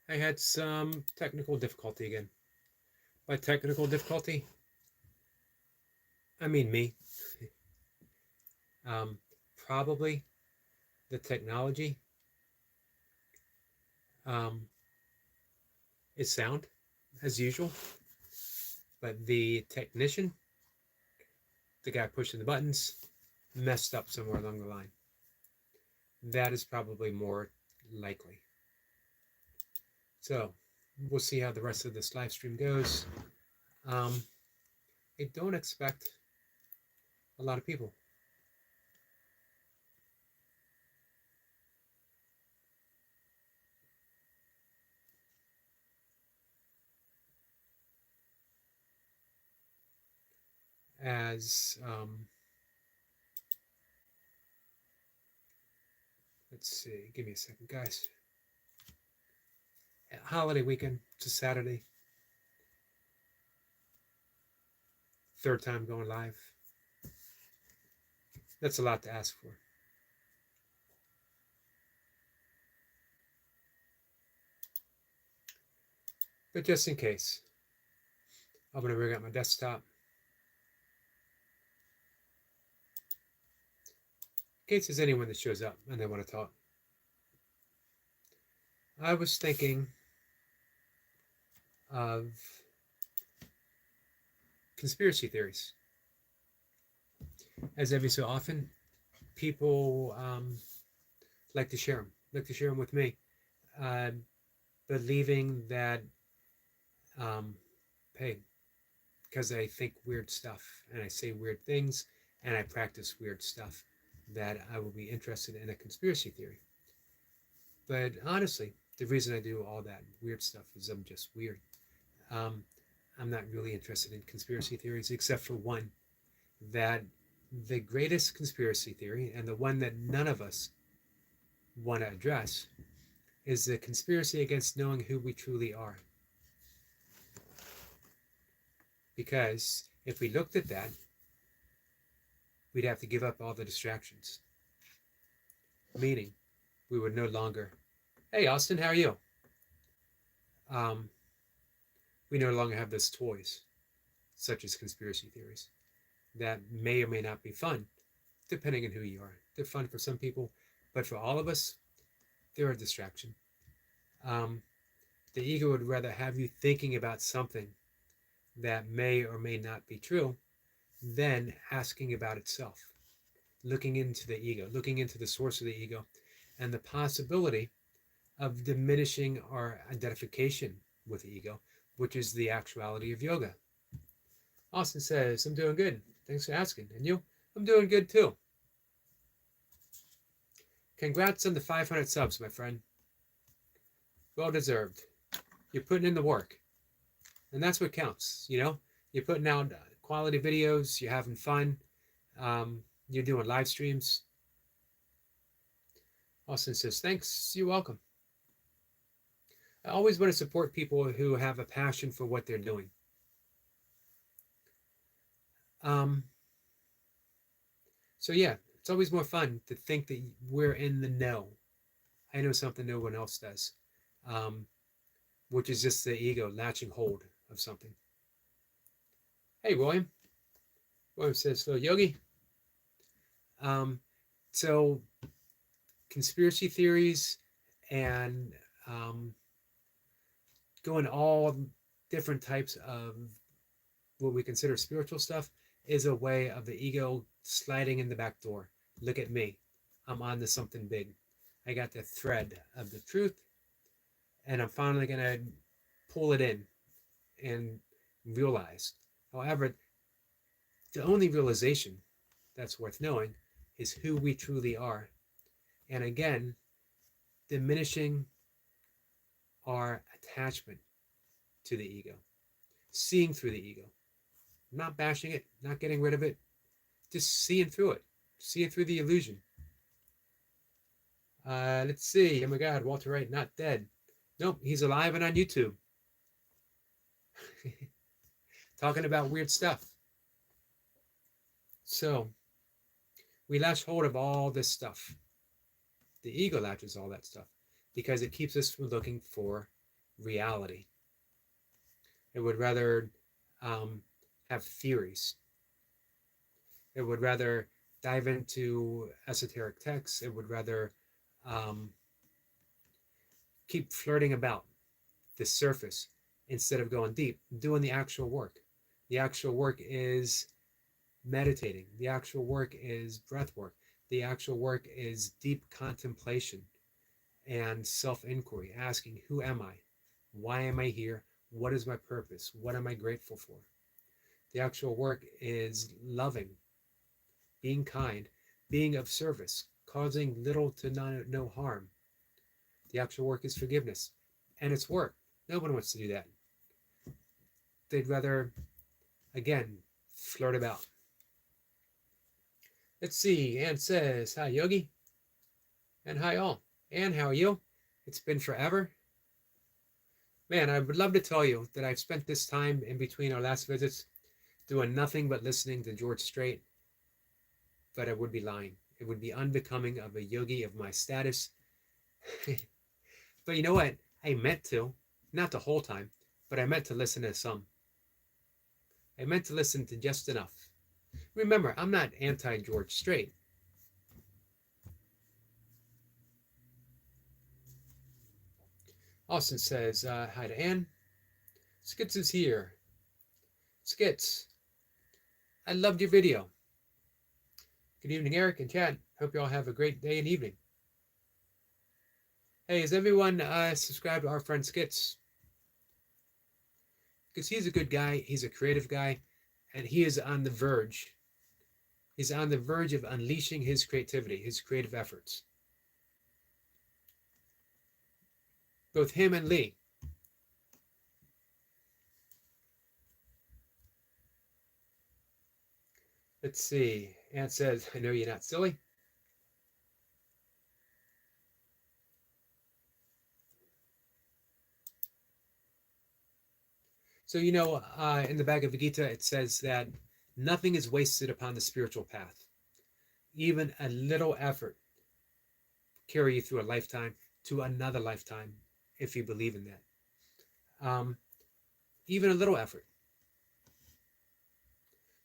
I had some technical difficulty again. By technical difficulty, I mean me. Um, Probably the technology um, is sound as usual, but the technician, the guy pushing the buttons, messed up somewhere along the line. That is probably more likely. So we'll see how the rest of this live stream goes. Um, I don't expect a lot of people. As let's see, give me a second, guys. Holiday weekend, it's a Saturday. Third time going live. That's a lot to ask for. But just in case, I'm going to bring up my desktop. In case there's anyone that shows up and they want to talk. I was thinking of conspiracy theories. As every so often, people like to share them with me, uh, believing that, um, hey, because I think weird stuff and I say weird things and I practice weird stuff, that I will be interested in a conspiracy theory. But honestly, the reason I do all that weird stuff is I'm just weird. Um, I'm not really interested in conspiracy theories, except for one, that the greatest conspiracy theory, and the one that none of us want to address, is the conspiracy against knowing who we truly are. Because if we looked at that, we'd have to give up all the distractions. Meaning, we would no longer, hey, Austin, how are you? Um, we no longer have those toys, such as conspiracy theories, that may or may not be fun, depending on who you are. They're fun for some people, but for all of us, they're a distraction. Um, the ego would rather have you thinking about something that may or may not be true than asking about itself, looking into the ego, looking into the source of the ego, and the possibility of diminishing our identification with the ego, which is the actuality of yoga. Austin says, I'm doing good. Thanks for asking. And you? I'm doing good too. Congrats on the 500 subs, my friend. Well deserved. You're putting in the work. And that's what counts, you know? You're putting out quality videos, you're having fun, you're doing live streams. Austin says, thanks, you're welcome. I always want to support people who have a passion for what they're doing. Um, so, yeah, it's always more fun to think that we're in the know. I know something no one else does, um, which is just the ego latching hold of something. Hey, William. William says, so, Yogi. Um, so, conspiracy theories and going all different types of what we consider spiritual stuff is a way of the ego sliding in the back door. Look at me. I'm on to something big. I got the thread of the truth, and I'm finally going to pull it in and realize. However, the only realization that's worth knowing is who we truly are. And again, diminishing our attachment to the ego, seeing through the ego, not bashing it, not getting rid of it, just seeing through it, seeing through the illusion. Let's see. Oh my God, Walter Wright, not dead. Nope, he's alive and on YouTube. Talking about weird stuff. So, we latch hold of all this stuff. The ego latches all that stuff because it keeps us from looking for reality. It would rather um, have theories. It would rather dive into esoteric texts. It would rather um, keep flirting about the surface instead of going deep, doing the actual work. The actual work is meditating. The actual work is breath work. The actual work is deep contemplation and self inquiry, asking, who am I? Why am I here? What is my purpose? What am I grateful for? The actual work is loving, being kind, being of service, causing little to no harm. The actual work is forgiveness. And it's work. No one wants to do that. They'd rather, again, flirt about. Let's see. Anne says, hi, Yogi. And hi, all. Anne, how are you? It's been forever. Man, I would love to tell you that I've spent this time in between our last visits doing nothing but listening to George Strait, but I would be lying. It would be unbecoming of a yogi of my status. But you know what? I meant to, not the whole time, but I meant to listen to some. I meant to listen to just enough. Remember, I'm not anti-George Strait. Austin says, hi to Anne. Skits is here. Skits, I loved your video. Good evening, Eric and Chad. Hope you all have a great day and evening. Hey, is everyone subscribed to our friend Skits? Because he's a good guy, he's a creative guy, and he is on the verge. He's on the verge of unleashing his creativity, his creative efforts. Both him and Lee. Let's see. Anne says, I know you're not silly. So, you know, in the Bhagavad Gita, it says that nothing is wasted upon the spiritual path. Even a little effort carry you through a lifetime to another lifetime, if you believe in that. Even a little effort.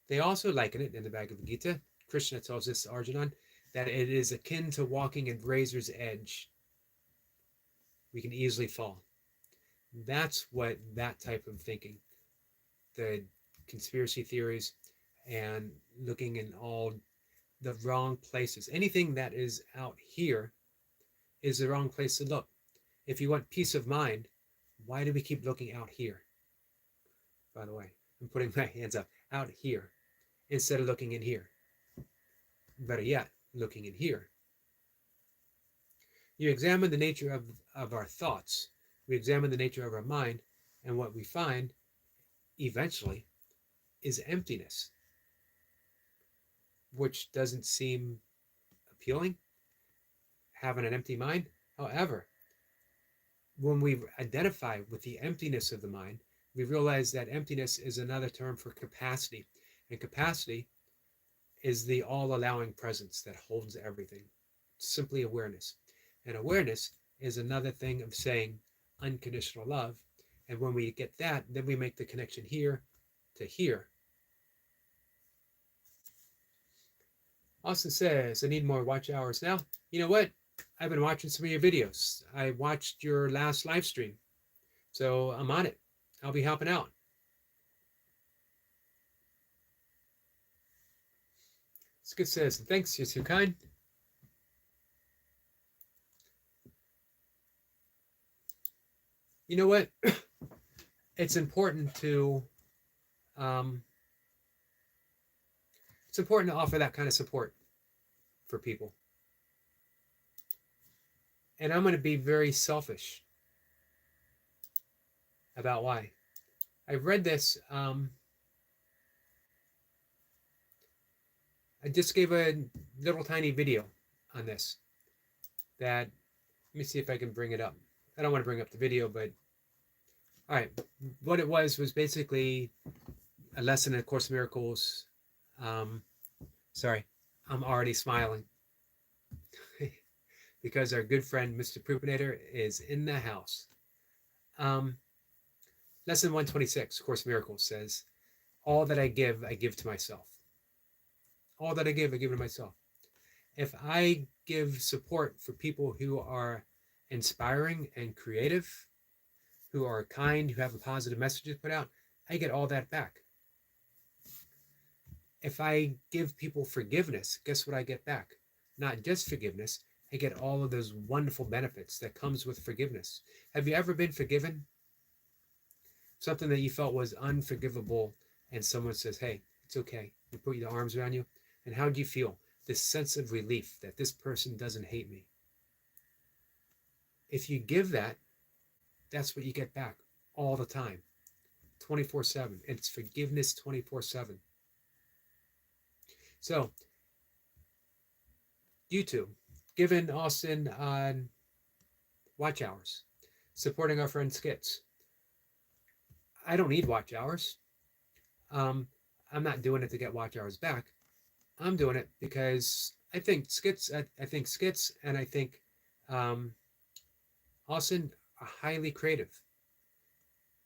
They also liken it in the Bhagavad Gita. Krishna tells this to Arjuna that it is akin to walking at razor's edge. We can easily fall. That's what that type of thinking, the conspiracy theories and looking in all the wrong places. Anything that is out here is the wrong place to look. If you want peace of mind, why do we keep looking out here? By the way, I'm putting my hands up, out here, instead of looking in here. Better yet, looking in here. You examine the nature of our thoughts. We examine the nature of our mind, and what we find eventually is emptiness, which doesn't seem appealing, having an empty mind. However, when we identify with the emptiness of the mind, we realize that emptiness is another term for capacity, and capacity is the all-allowing presence that holds everything. Simply awareness. And awareness is another thing of saying unconditional love. And when we get that, then we make the connection here to here. Austin says, I need more watch hours now. You know what? I've been watching some of your videos. I watched your last live stream. So I'm on it. I'll be helping out. Skid says, thanks, you're too kind. You know what? It's important to offer that kind of support for people. And I'm going to be very selfish about why. I read this. I just gave a little tiny video on this. That, let me see if I can bring it up. I don't want to bring up the video, but all right. What it was basically a lesson in A Course in Miracles. Sorry, I'm already smiling because our good friend Mr. Poopinator is in the house. Um, Lesson 126, Course in Miracles says, all that I give to myself. All that I give to myself. If I give support for people who are inspiring and creative, who are kind, who have a positive message to put out, I get all that back. If I give people forgiveness, guess what I get back? Not just forgiveness, I get all of those wonderful benefits that comes with forgiveness. Have you ever been forgiven? Something that you felt was unforgivable, and someone says, hey, it's okay. You put your arms around you. And how do you feel? This sense of relief that this person doesn't hate me. If you give that, that's what you get back all the time, 24/7. It's forgiveness 24/7. So, YouTube, giving Austin watch hours, supporting our friend Skits. I don't need watch hours. I'm not doing it to get watch hours back. I'm doing it because I think Skits, and I think Austin are highly creative.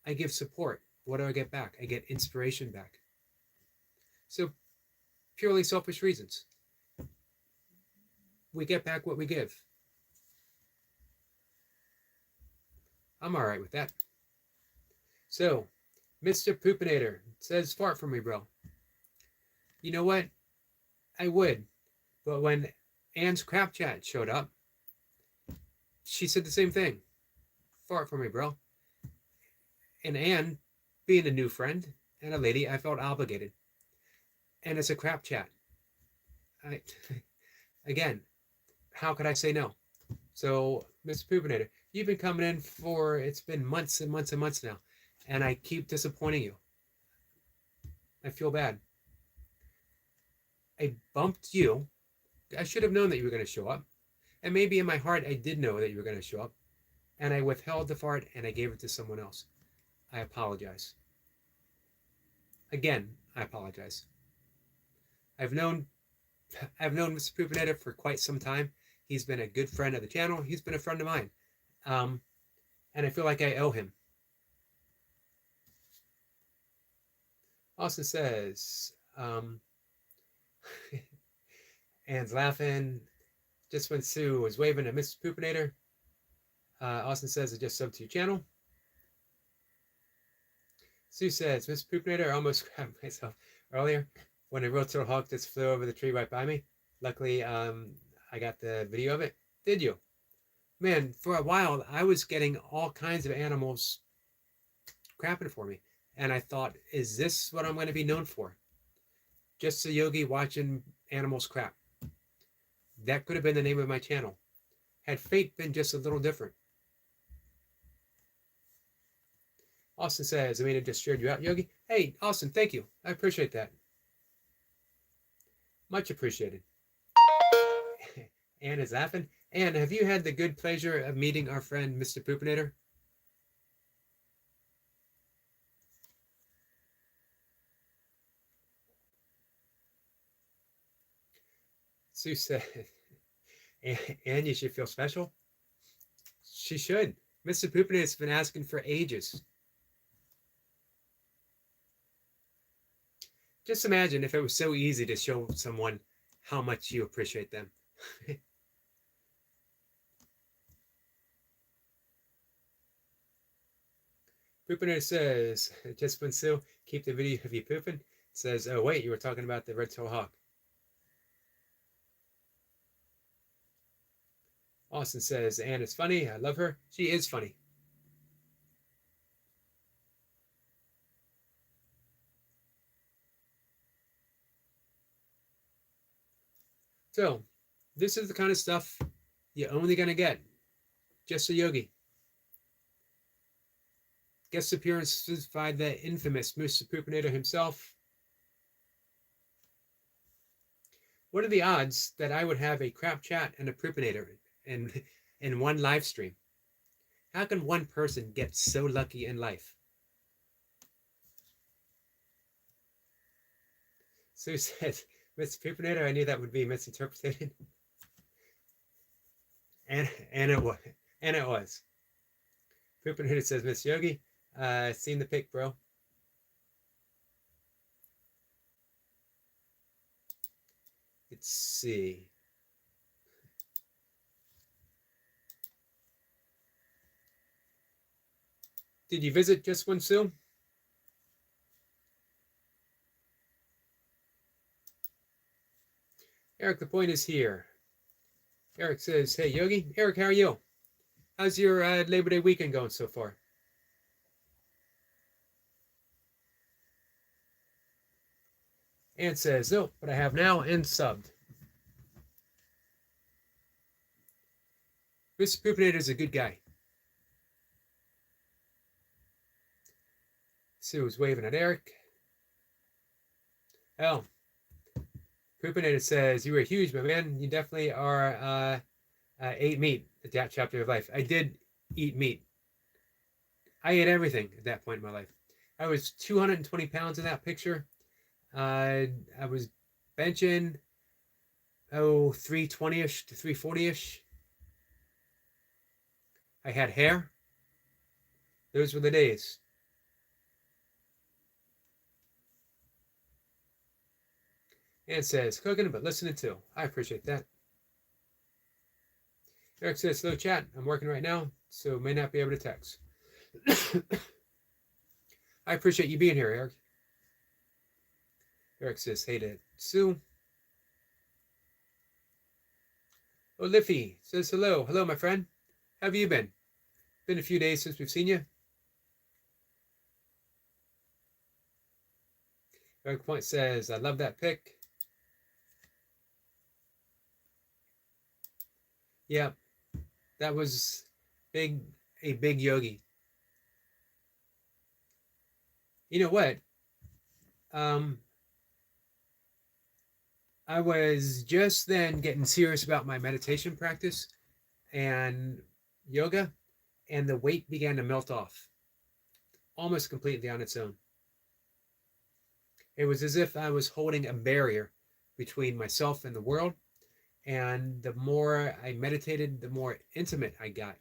I give support. What do I get back? I get inspiration back. So, purely selfish reasons. We get back what we give. I'm all right with that. So, Mr. Poopinator says, fart for me, bro. You know what? I would. But when Anne's crap chat showed up, she said the same thing. Fart for me, bro. And Anne, being a new friend and a lady, I felt obligated. And it's a crap chat. Again, how could I say no? So, Mr. Poopinator, you've been coming in for, it's been months and months and months now, and I keep disappointing you. I feel bad. I bumped you. I should have known that you were going to show up. And maybe in my heart, I did know that you were going to show up. And I withheld the fart and I gave it to someone else. I apologize. Again, I apologize. I've known Mr. Poopinator for quite some time. He's been a good friend of the channel. He's been a friend of mine. And I feel like I owe him. Austin says, Anne's laughing. Just when Sue was waving at Mr. Poopinator. Austin says, I just subbed to your channel. Sue says, Mr. Poopinator, I almost grabbed myself earlier when a real-tailed hawk just flew over the tree right by me. Luckily, I got the video of it. Did you? Man, for a while, I was getting all kinds of animals crapping for me. And I thought, is this what I'm going to be known for? Just a yogi watching animals crap. That could have been the name of my channel. Had fate been just a little different. Austin says, I mean, it just cheered you out, Yogi. Hey, Austin, thank you. I appreciate that. Much appreciated. Anne is laughing. Anne, have you had the good pleasure of meeting our friend, Mr. Poopinator? Sue said, Anne, you should feel special. She should. Mr. Poopinator's been asking for ages. Just imagine if it was so easy to show someone how much you appreciate them. Poopinator says, just when Sue, keep the video of you pooping. Says, oh wait, you were talking about the red-tailed hawk. Austin says, Anne is funny. I love her. She is funny. So, this is the kind of stuff you're only going to get. Just a yogi. Guest appearances by the infamous Mr. Poopinator himself. What are the odds that I would have a crap chat and a Poopinator in one live stream? How can one person get so lucky in life? Sue says, Mr. Poopinator, I knew that would be misinterpreted. And it was. Poopin' Hooded says, Miss Yogi, seen the pic, bro. Let's see. Did you visit Just One Sue? Eric, the point is here. Eric says, hey, Yogi. Eric, how are you? How's your Labor Day weekend going so far? And says, no, but I have now and subbed. Mr. Poopinator is a good guy. Sue was waving at Eric. Oh, Poopinator says, you were huge, my man. You definitely are ate meat at that chapter of life. I did eat meat. I ate everything at that point in my life. I was 220 pounds in that picture. I was benching, 320-ish to 340-ish. I had hair. Those were the days. And says, cooking, but listening too. I appreciate that. Eric says, slow chat. I'm working right now, so may not be able to text. I appreciate you being here, Eric. Eric says, hey to Sue. Oh, Liffy says, hello. Hello, my friend. How have you been? Been a few days since we've seen you. Eric Point says, I love that pic. Yeah, that was a big Yogi. You know what? I was just then getting serious about my meditation practice and yoga, and the weight began to melt off almost completely on its own. It was as if I was holding a barrier between myself and the world. And the more I meditated, the more intimate I got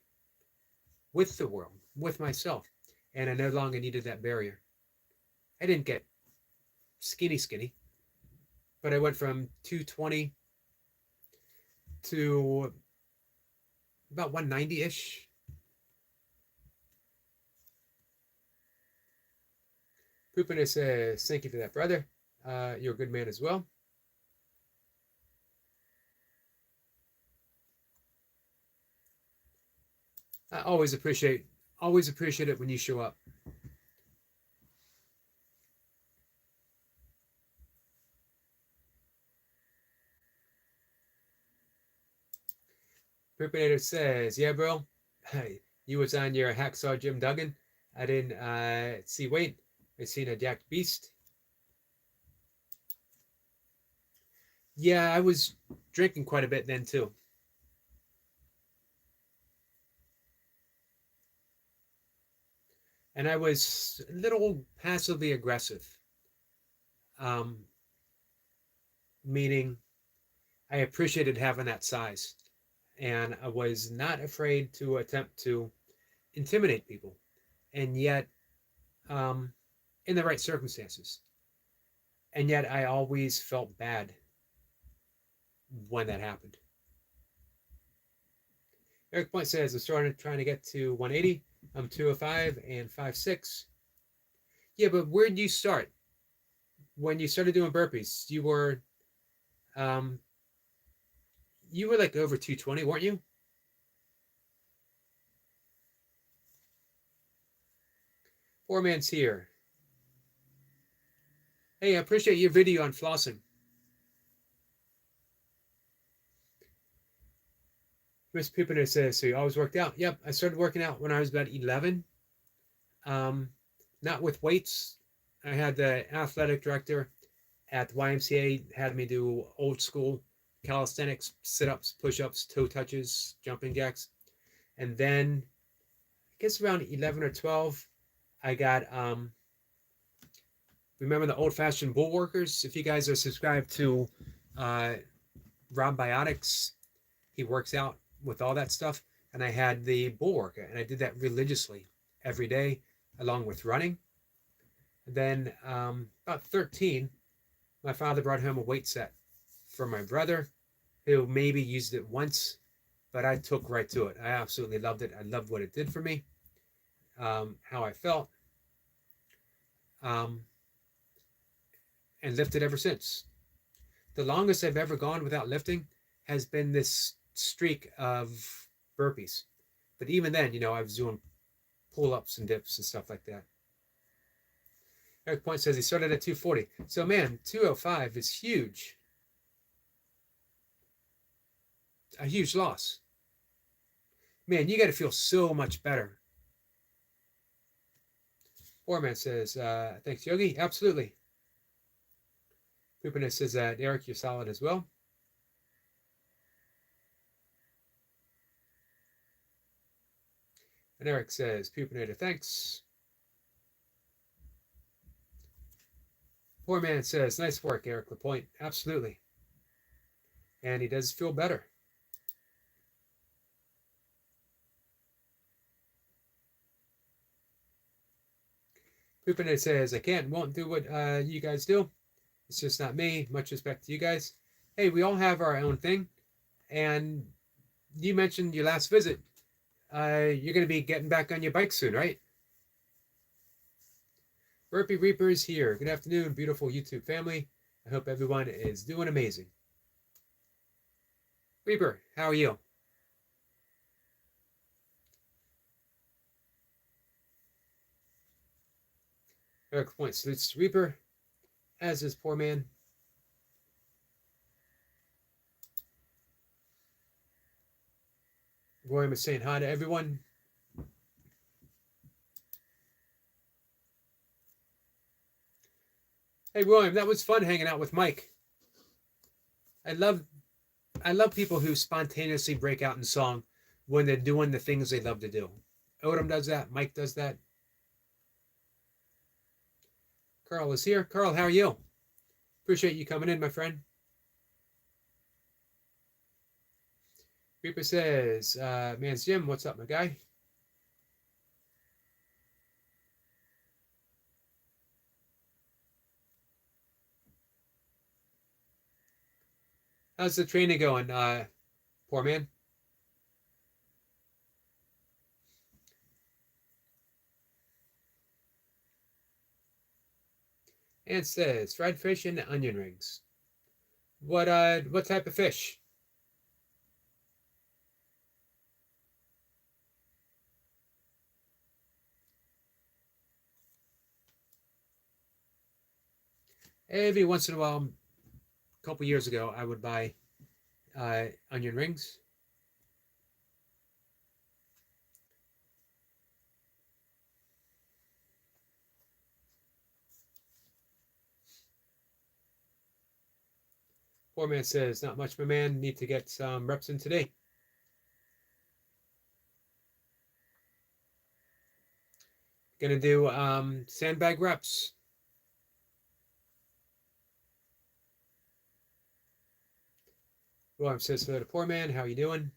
with the world, with myself. And I no longer needed that barrier. I didn't get skinny, but I went from 220 to about 190-ish. Poopiness says, thank you for that, brother. You're a good man as well. I always appreciate it when you show up. Poopinator says, yeah, bro. You was on your Hacksaw Jim Duggan. I didn't see weight. I seen a jacked beast. Yeah, I was drinking quite a bit then too. And I was a little passively aggressive. Meaning I appreciated having that size. And I was not afraid to attempt to intimidate people. And yet, in the right circumstances. And yet I always felt bad when that happened. Eric Point says, I'm starting trying to get to 180. I'm 205 and 5'6". Yeah, but where did you start? When you started doing burpees, you were like over 220, weren't you? Poor man's here. Hey, I appreciate your video on flossing. Miss Pippiner says, so you always worked out? Yep, I started working out when I was about 11. Not with weights. I had the athletic director at the YMCA had me do old school calisthenics, sit-ups, push-ups, toe touches, jumping jacks. And then, I guess around 11 or 12, I got, remember the old-fashioned bull workers? If you guys are subscribed to Rob Biotics, he works out with all that stuff. And I had the bull worker, and I did that religiously every day, along with running. And then about 13, my father brought home a weight set for my brother, who maybe used it once, but I took right to it. I absolutely loved it. I loved what it did for me, how I felt, um, and lifted ever since. The longest I've ever gone without lifting has been this streak of burpees. But even then, I was doing pull-ups and dips and stuff like that. Eric Point says he started at 240. So man, 205 is huge. A huge loss. Man, you got to feel so much better. Foreman says, thanks, Yogi. Absolutely. Poopiness says that, Eric, you're solid as well. And Eric says, Poopinator, thanks. Poor man says, nice work, Eric Lapointe. Absolutely. And he does feel better. Poopinator says, I can't and won't do what you guys do. It's just not me. Much respect to you guys. Hey, we all have our own thing. And you mentioned your last visit. You're going to be getting back on your bike soon, right? Burpee Reaper is here. Good afternoon, beautiful YouTube family. I hope everyone is doing amazing. Reaper, how are you? Eric Point salutes to Reaper, as is Poor Man. William is saying hi to everyone. Hey William, that was fun hanging out with Mike. I love people who spontaneously break out in song when they're doing the things they love to do. Odom does that. Mike does that. Carl is here. Carl, how are you? Appreciate you coming in, my friend. Reaper says, Man's Jim, what's up, my guy? How's the training going, Poor Man? And says, fried fish and onion rings. What type of fish? Every once in a while, a couple years ago, I would buy onion rings. Poor Man says, not much, my man. Need to get some reps in today. Gonna do sandbag reps. William says hello to Poor Man. How you doing?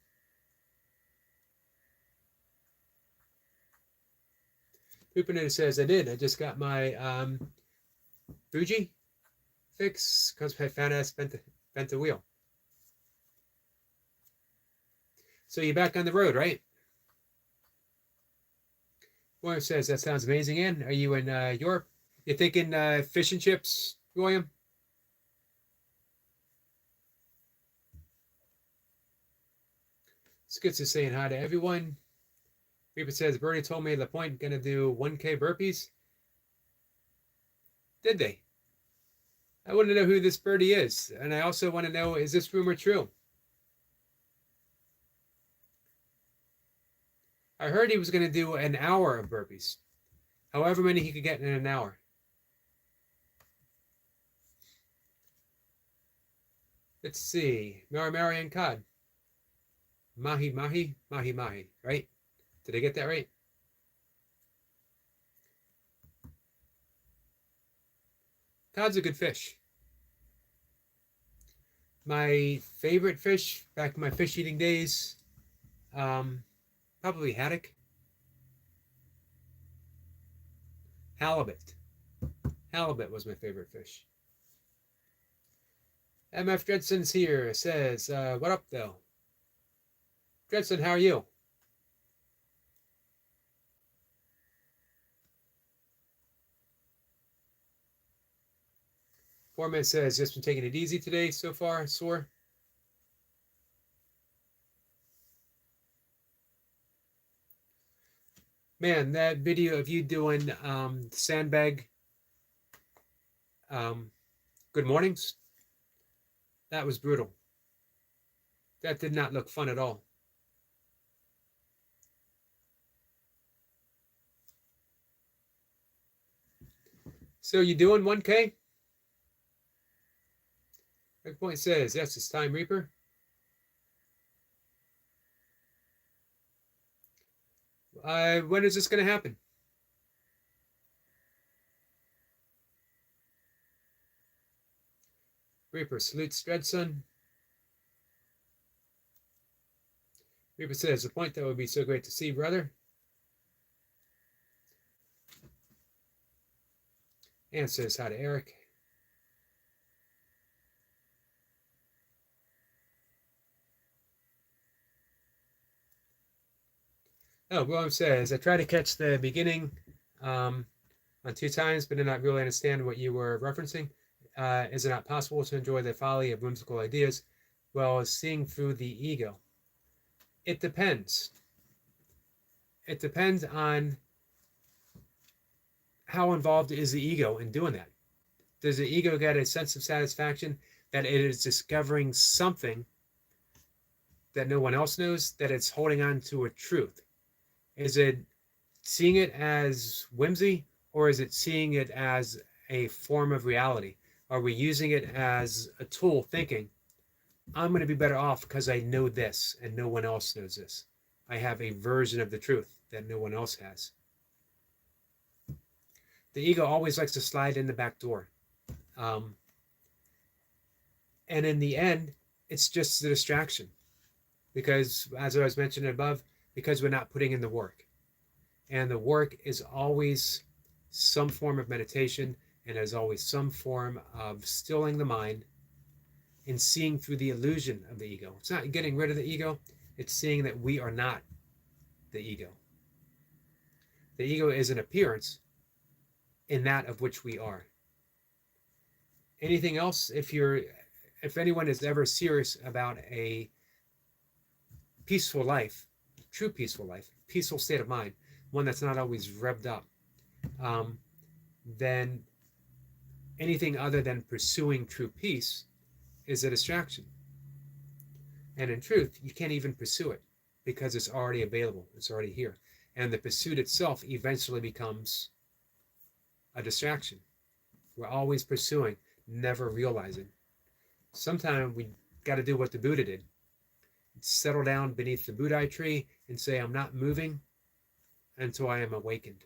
Poopinator says, I did. I just got my Fuji fix because my fat ass bent the wheel. So you're back on the road, right? William says, that sounds amazing, Ann. Are you in Europe? You thinking fish and chips, William? Skits is saying hi to everyone. Reaper says, Bernie told me the point gonna do 1K burpees. Did they? I want to know who this birdie is. And I also want to know, is this rumor true? I heard he was going to do an hour of burpees. However many he could get in an hour. Let's see. Mari and Cod. Mahi, right? Did I get that right? Cod's a good fish. My favorite fish back in my fish eating days, probably haddock. Halibut. Halibut was my favorite fish. MF Dredson's here. Says, what up, though? Dredson, how are you? Foreman says, just been taking it easy today so far, sore. Man, that video of you doing sandbag good mornings, that was brutal. That did not look fun at all. So you doing 1K? Breakpoint says, yes, it's time, Reaper. When is this going to happen? Reaper salutes Dredson. Reaper says, the point that would be so great to see, brother. And says hi to Eric. Oh, William says, I tried to catch the beginning on 2 times, but did not really understand what you were referencing. Is it not possible to enjoy the folly of whimsical ideas while seeing through the ego? It depends. It depends on how involved is the ego in doing that. Does the ego get a sense of satisfaction that it is discovering something that no one else knows, that it's holding on to a truth? Is it seeing it as whimsy, or is it seeing it as a form of reality? Are we using it as a tool thinking, I'm going to be better off because I know this and no one else knows this. I have a version of the truth that no one else has. The ego always likes to slide in the back door. And in the end, it's just a distraction. Because, as I was mentioning above, because we're not putting in the work. And the work is always some form of meditation, and there's always some form of stilling the mind and seeing through the illusion of the ego. It's not getting rid of the ego, it's seeing that we are not the ego. The ego is an appearance in that of which we are. Anything else, if anyone is ever serious about a peaceful life, true peaceful life, peaceful state of mind, one that's not always revved up, then anything other than pursuing true peace is a distraction. And in truth, you can't even pursue it because it's already available. It's already here. And the pursuit itself eventually becomes a distraction. We're always pursuing, never realizing. Sometimes we got to do what the Buddha did. Settle down beneath the Budai tree and say, I'm not moving until I am awakened.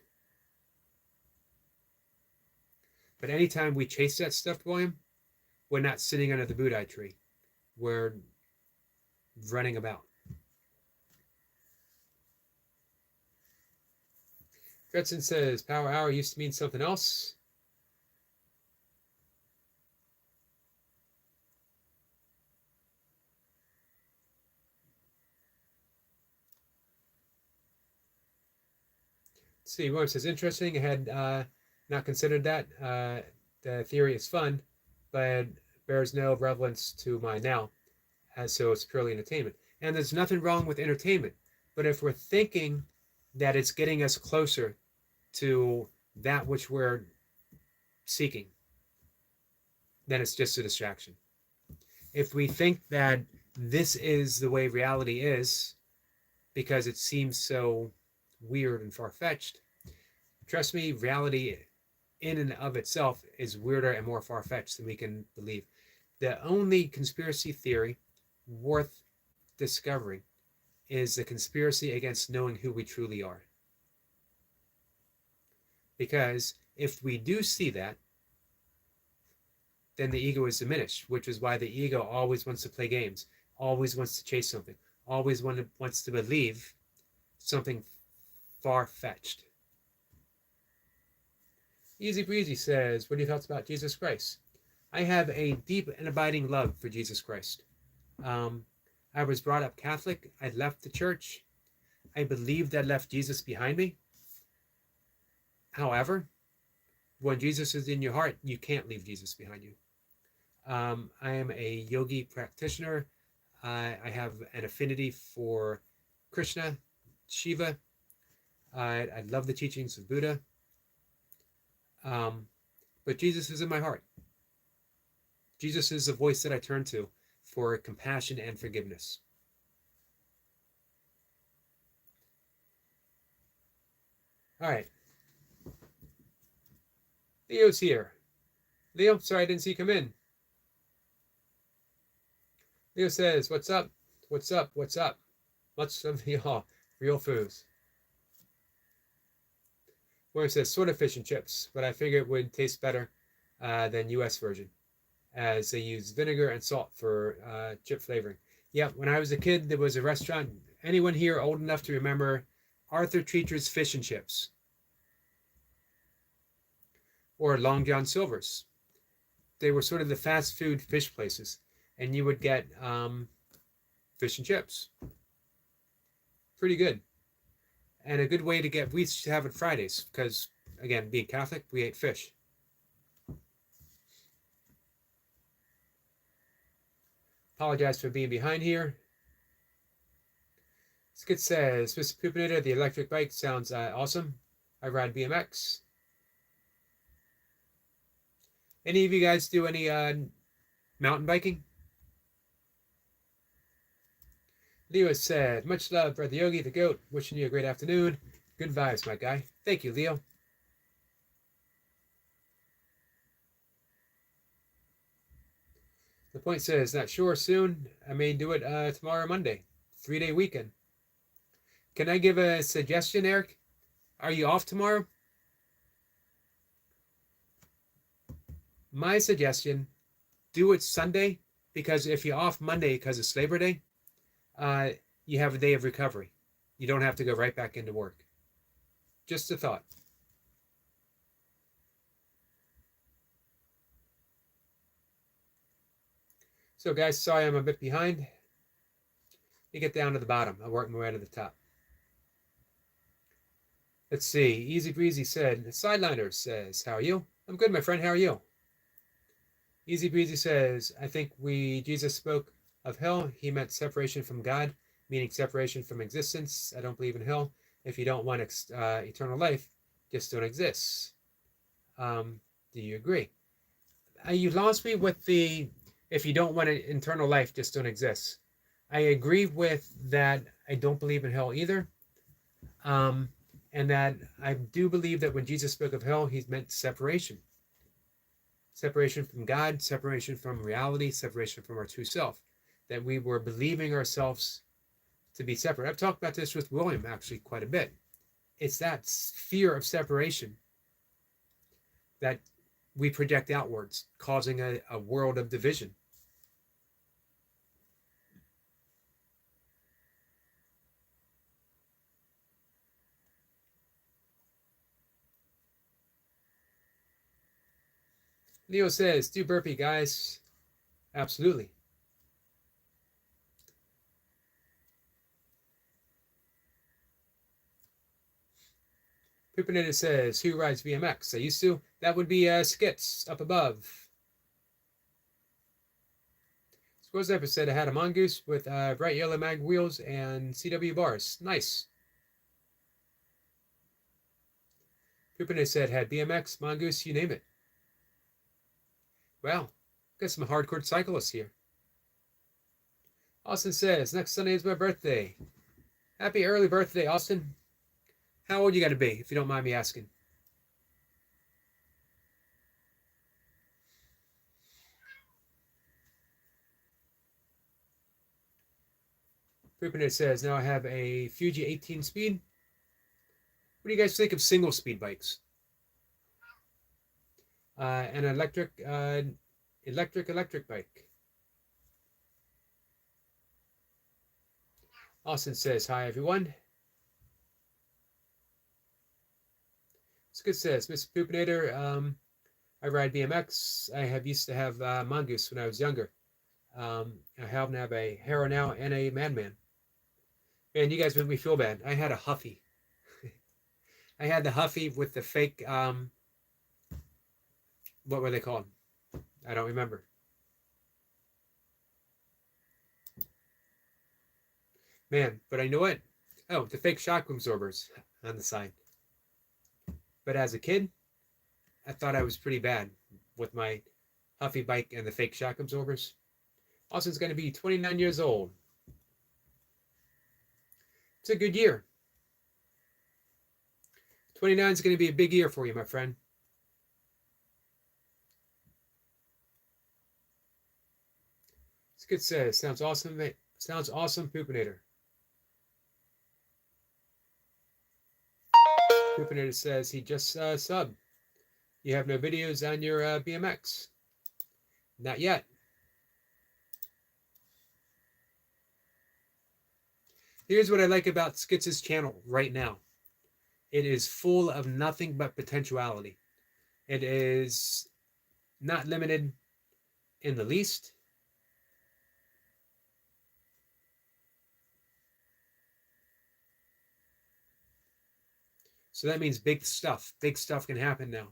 But anytime we chase that stuff, William, we're not sitting under the Budai tree. We're running about. Gretchen says, power hour used to mean something else. Let's see, William says, interesting. I had not considered that. The theory is fun, but bears no relevance to my now, as so it's purely entertainment. And there's nothing wrong with entertainment. But if we're thinking that it's getting us closer to that which we're seeking, then it's just a distraction. If we think that this is the way reality is because it seems so weird and far-fetched, trust me, reality in and of itself is weirder and more far-fetched than we can believe. The only conspiracy theory worth discovering is the conspiracy against knowing who we truly are. Because if we do see that, then the ego is diminished, which is why the ego always wants to play games, always wants to chase something, always wants to believe something far-fetched. Easy Breezy says, what are your thoughts about Jesus Christ? I have a deep and abiding love for Jesus Christ. I was brought up Catholic. I left the church. I believed I left Jesus behind me. However, when Jesus is in your heart, you can't leave Jesus behind you. I am a yogi practitioner. I have an affinity for Krishna, Shiva. I love the teachings of Buddha. But Jesus is in my heart. Jesus is the voice that I turn to for compassion and forgiveness. All right. Leo's here. Leo, sorry I didn't see you come in. Leo says, what's up? What's up? What's up? Much of y'all. Real foods. Warren says, sort of fish and chips, but I figure it would taste better than US version, as they use vinegar and salt for chip flavoring. Yeah, when I was a kid, there was a restaurant. Anyone here old enough to remember Arthur Treacher's Fish and Chips? Or Long John Silver's? They were sort of the fast food fish places, and you would get fish and chips. Pretty good. And a good way to get, we used to have it Fridays, because, again, being Catholic, we ate fish. Apologize for being behind here. Skit says, Mr. Poopinator, the electric bike sounds awesome. I ride BMX. Any of you guys do any mountain biking? Leo said, much love, Brother Yogi, the goat. Wishing you a great afternoon. Good vibes, my guy. Thank you, Leo. The point says, not sure soon. I may do it tomorrow, Monday. 3-day weekend. Can I give a suggestion, Eric? Are you off tomorrow? My suggestion, do it Sunday, because if you're off Monday because it's Labor Day, you have a day of recovery. You don't have to go right back into work. Just a thought. So guys, sorry I'm a bit behind. You get down to the bottom. I'll work my way to the top. Let's see. Easy Breezy said, Sideliner says, how are you? I'm good, my friend. How are you? Easy Breezy says, I think Jesus spoke of hell. He meant separation from God, meaning separation from existence. I don't believe in hell. If you don't want eternal life, just don't exist. Do you agree? You lost me with the, if you don't want an eternal life, just don't exist. I agree with that. I don't believe in hell either. And that I do believe that when Jesus spoke of hell, he meant separation. Separation from God, separation from reality, separation from our true self. That we were believing ourselves to be separate. I've talked about this with William actually quite a bit. It's that fear of separation that we project outwards, causing a world of division. Leo says, do burpee, guys. Absolutely. Pipinetta says, who rides BMX? I used to. That would be Skits up above. Squirrels Ever said I had a mongoose with bright yellow mag wheels and CW bars. Nice. Pipinetta said had BMX, mongoose, you name it. Well, got some hardcore cyclists here. Austin says, next Sunday is my birthday. Happy early birthday, Austin. How old you got to be, if you don't mind me asking? Poopinit says, now I have a Fuji 18 speed. What do you guys think of single speed bikes? An electric bike. Austin says, hi, everyone. Skid says, Mr. Poopinator, I ride BMX. I have used to have mongoose when I was younger. I happen to have a Hero now and a Madman. Man, you guys make me feel bad. I had a Huffy. I had the Huffy with the fake, what were they called? I don't remember. Man, but I know what? Oh, the fake shock absorbers on the side. But as a kid, I thought I was pretty bad with my Huffy bike and the fake shock absorbers. Austin's going to be 29 years old. It's a good year. 29 is going to be a big year for you, my friend. Skid says, sounds awesome, mate. Sounds awesome, Poopinator. Poopinator says he just subbed. You have no videos on your BMX? Not yet. Here's what I like about Skids' channel right now. It is full of nothing but potentiality. It is not limited in the least. So that means big stuff. Big stuff can happen now.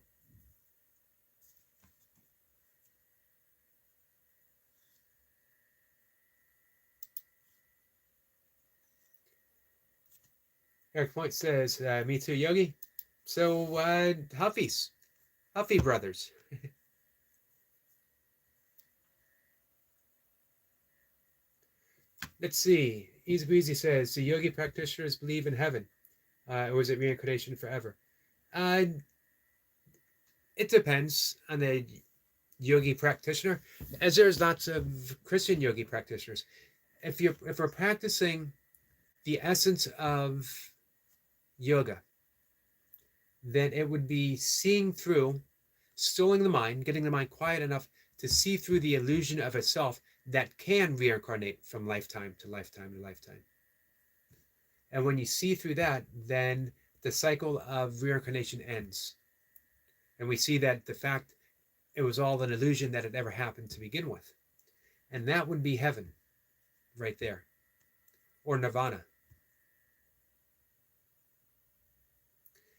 Eric Point says, me too, Yogi. So, Huffies. Huffy brothers. Let's see. Easy Breezy says, do yogi practitioners believe in heaven? Or is it reincarnation forever? It depends on the yogi practitioner, as there's lots of Christian yogi practitioners. If we're practicing the essence of yoga, then it would be seeing through, stilling the mind, getting the mind quiet enough to see through the illusion of a self that can reincarnate from lifetime to lifetime to lifetime. And when you see through that, then the cycle of reincarnation ends. And we see that the fact it was all an illusion that it ever happened to begin with. And that would be heaven right there, or nirvana.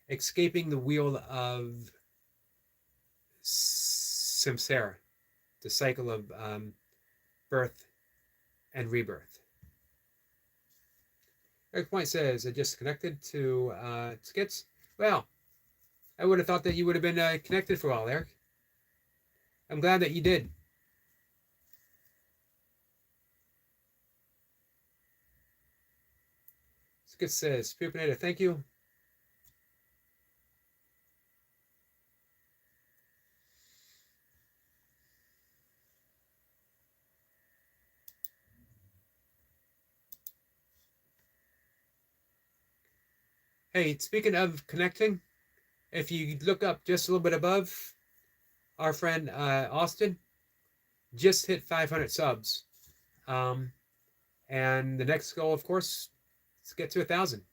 Escaping the wheel of samsara, the cycle of birth and rebirth. Eric Point says, I just connected to Skits. Well, I would have thought that you would have been connected for a while, Eric. I'm glad that you did. Skits says, Poopinator, thank you. Hey, speaking of connecting, if you look up just a little bit above, our friend Austin just hit 500 subs. And the next goal, of course, is to get to 1,000.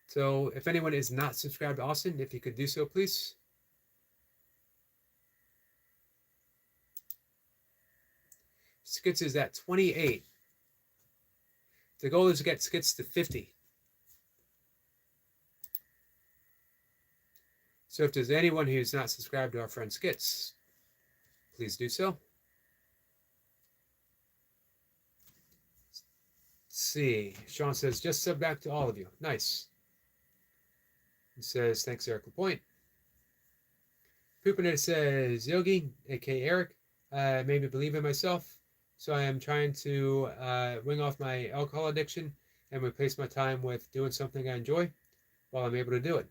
So if anyone is not subscribed to Austin, if you could do so, please. Skits is at 28. The goal is to get Skits to 50. So if there's anyone who's not subscribed to our friend Skits, please do so. Let's see. Sean says, just sub back to all of you. Nice. He says, thanks, Eric LaPointe. Poopinator says, Yogi, aka Eric, made me believe in myself. So I am trying to wing off my alcohol addiction and replace my time with doing something I enjoy while I'm able to do it.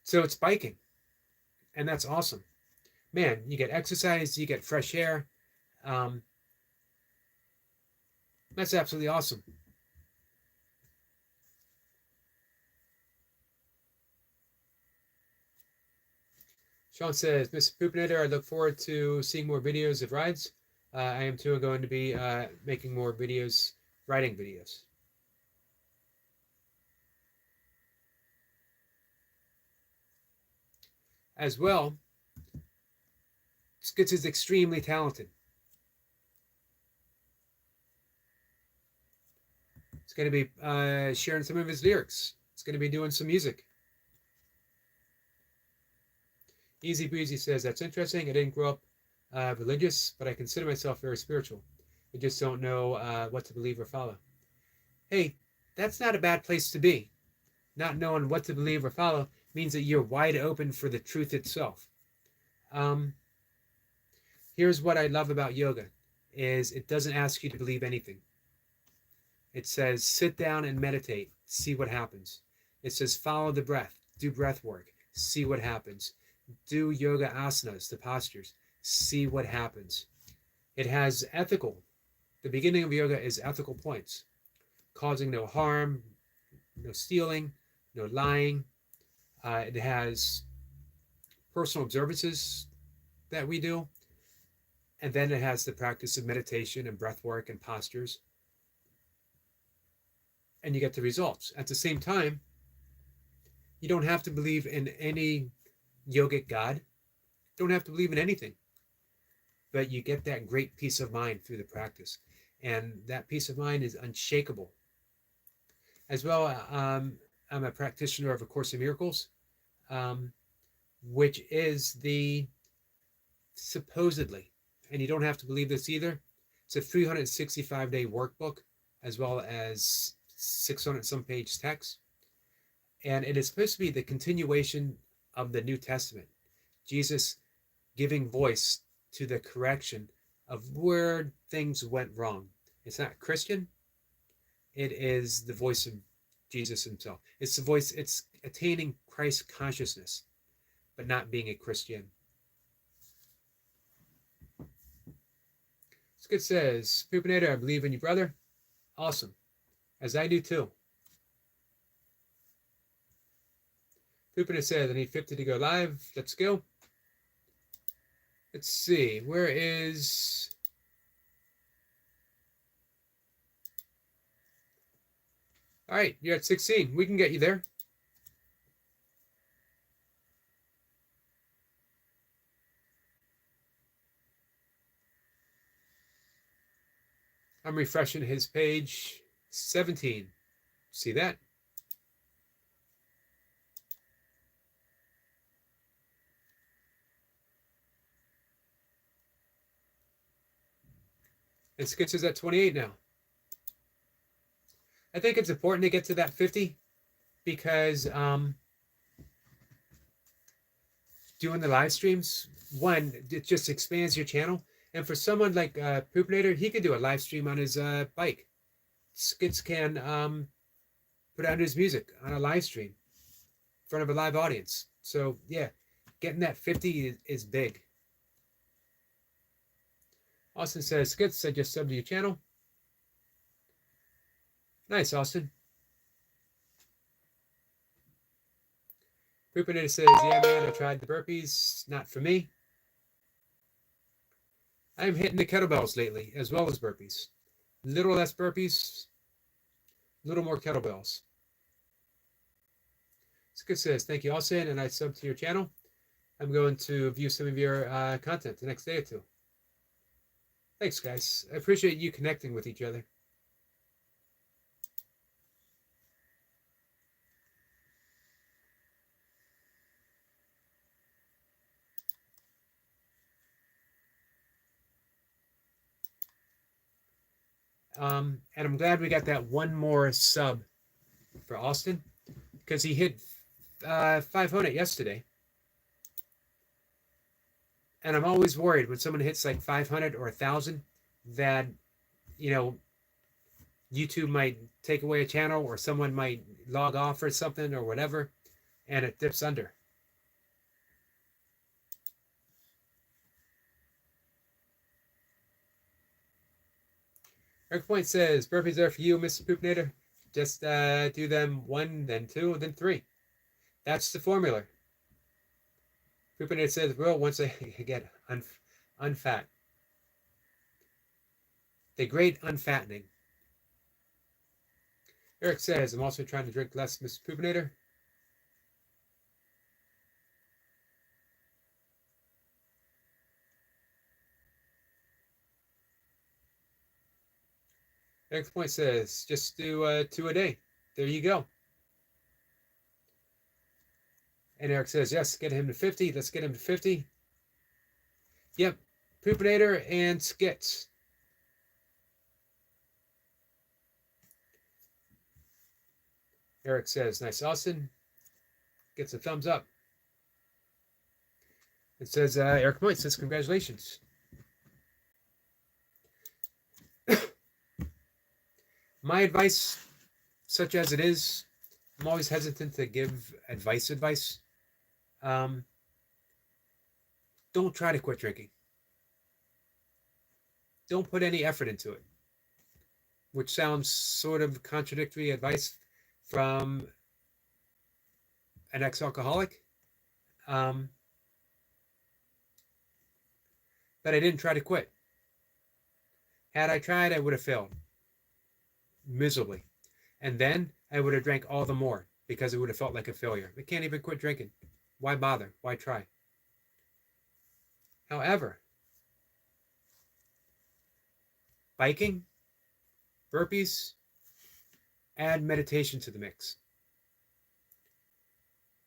So it's biking, and that's awesome. Man, you get exercise, you get fresh air. That's absolutely awesome. Sean says, Mr. Poopinator, I look forward to seeing more videos of rides. I am too going to be making more videos, riding videos. As well, Skitz is extremely talented. He's going to be sharing some of his lyrics. He's going to be doing some music. Easy Breezy says, that's interesting. I didn't grow up religious, but I consider myself very spiritual. I just don't know what to believe or follow. Hey, that's not a bad place to be. Not knowing what to believe or follow means that you're wide open for the truth itself. Here's what I love about yoga, is it doesn't ask you to believe anything. It says, sit down and meditate, see what happens. It says, follow the breath, do breath work, see what happens. Do yoga asanas, the postures, see what happens. It has ethical. The beginning of yoga is ethical points. Causing no harm, no stealing, no lying. It has personal observances that we do. And then it has the practice of meditation and breath work and postures. And you get the results. At the same time, you don't have to believe in any yogic god. Don't have to believe in anything. But you get that great peace of mind through the practice. And that peace of mind is unshakable. As well, I'm a practitioner of A Course in Miracles, which is the supposedly, and you don't have to believe this either, it's a 365-day workbook, as well as 600 some page text. And it is supposed to be the continuation of the New Testament. Jesus giving voice to the correction of where things went wrong. It's not Christian. It is the voice of Jesus himself. It's the voice, it's attaining Christ consciousness, but not being a Christian. Skid says, Pupinator, I believe in you, brother. Awesome. As I do too. Pupinator says, I need 50 to go live. Let's go. Let's see. Where is... All right, you're at 16. We can get you there. I'm refreshing his page. 17. See that? And Skitz is at 28 now. I think it's important to get to that 50 because doing the live streams, one, it just expands your channel. And for someone like Pupinator, he could do a live stream on his bike. Skitz can put out his music on a live stream in front of a live audience. So yeah, getting that 50 is big. Austin says, Skitz, I just subbed to your channel. Nice, Austin. Pupinator says, yeah, man, I tried the burpees. Not for me. I'm hitting the kettlebells lately, as well as burpees. Little less burpees, little more kettlebells. Skitz says, thank you, Austin, and I subbed to your channel. I'm going to view some of your content the next day or two. Thanks, guys. I appreciate you connecting with each other. And I'm glad we got that one more sub for Austin because he hit 500 yesterday. And I'm always worried when someone hits like 500 or 1,000 that, you know, YouTube might take away a channel or someone might log off or something or whatever, and it dips under. Eric Point says, burpees are for you, Mr. Poopinator. Just do them 1, then 2, and then 3. That's the formula. Poopinator says, well, once I get unfat. The great unfattening. Eric says, I'm also trying to drink less, Mr. Poopinator. Eric Point says, just do 2 a day. There you go. And Eric says, yes, get him to 50. Let's get him to 50. Yep, Poopinator and Skits. Eric says, nice, Austin. Gets a thumbs up. It says, Eric Point says, congratulations. My advice, such as it is, I'm always hesitant to give advice. Don't try to quit drinking. Don't put any effort into it, which sounds sort of contradictory advice from an ex-alcoholic. But I didn't try to quit. Had I tried, I would have failed miserably. And then I would have drank all the more because it would have felt like a failure. I can't even quit drinking. Why bother? Why try? However, biking, burpees, add meditation to the mix.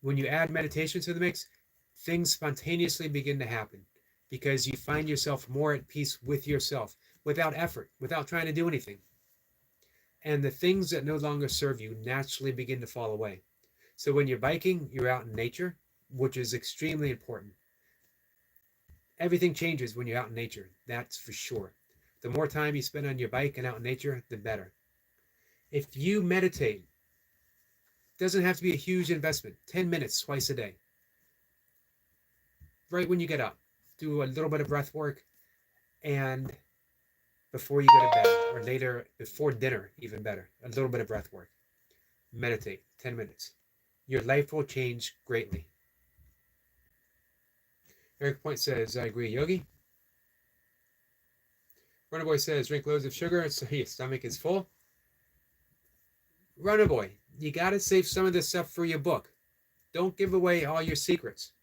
When you add meditation to the mix, things spontaneously begin to happen because you find yourself more at peace with yourself without effort, without trying to do anything. And the things that no longer serve you naturally begin to fall away. So when you're biking, you're out in nature, which is extremely important. Everything changes when you're out in nature, that's for sure. The more time you spend on your bike and out in nature, the better. If you meditate, it doesn't have to be a huge investment, 10 minutes twice a day. Right when you get up, do a little bit of breath work, and before you go to bed, or later, before dinner, even better, a little bit of breath work. Meditate, 10 minutes. Your life will change greatly. Eric Point says, I agree, Yogi. Runner Boy says, drink loads of sugar so your stomach is full. Runner Boy, you got to save some of this stuff for your book. Don't give away all your secrets.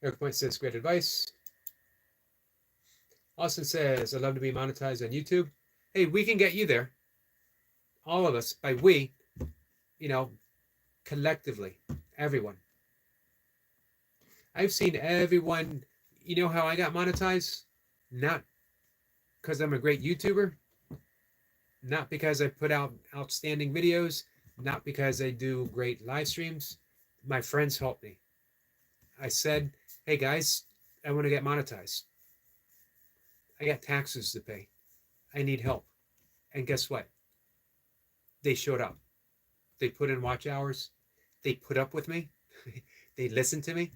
Eric Point says, great advice. Austin says, I'd love to be monetized on YouTube. Hey, we can get you there. All of us, by we, collectively, everyone. I've seen everyone, you know how I got monetized? Not because I'm a great YouTuber, not because I put out outstanding videos, not because I do great live streams. My friends helped me. I said, hey guys, I want to get monetized. I got taxes to pay. I need help. And guess what? They showed up. They put in watch hours. They put up with me. They listened to me.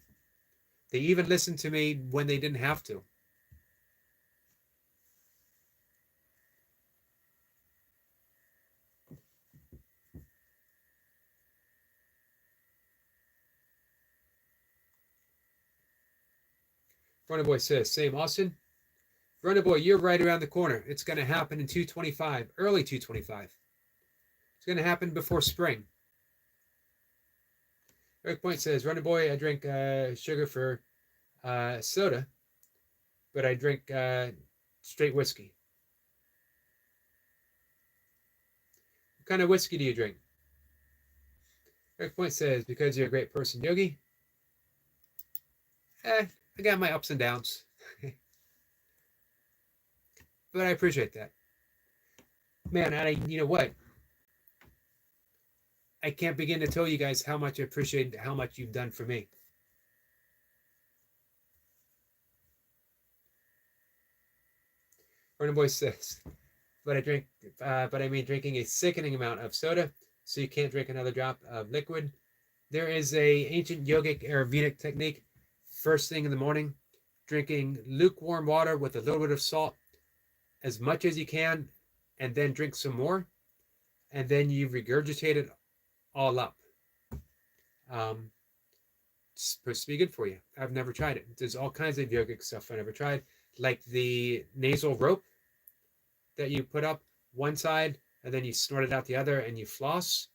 They even listened to me when they didn't have to. Runner Boy says, same Austin. Runner Boy, you're right around the corner. It's going to happen in 225, early 225. It's going to happen before spring. Eric Point says, Runner Boy, I drink sugar for soda, but I drink straight whiskey. What kind of whiskey do you drink? Eric Point says, because you're a great person, Yogi. I got my ups and downs. But I appreciate that. Man, you know what? I can't begin to tell you guys how much I appreciate how much you've done for me. Runner Boy says, but I mean drinking a sickening amount of soda, so you can't drink another drop of liquid. There is a ancient yogic Ayurvedic technique. First thing in the morning, drinking lukewarm water with a little bit of salt, as much as you can, and then drink some more, and then you regurgitate it all up. It's supposed to be good for you. I've never tried it. There's all kinds of yogic stuff I never tried, like the nasal rope that you put up one side, and then you snort it out the other, and you floss,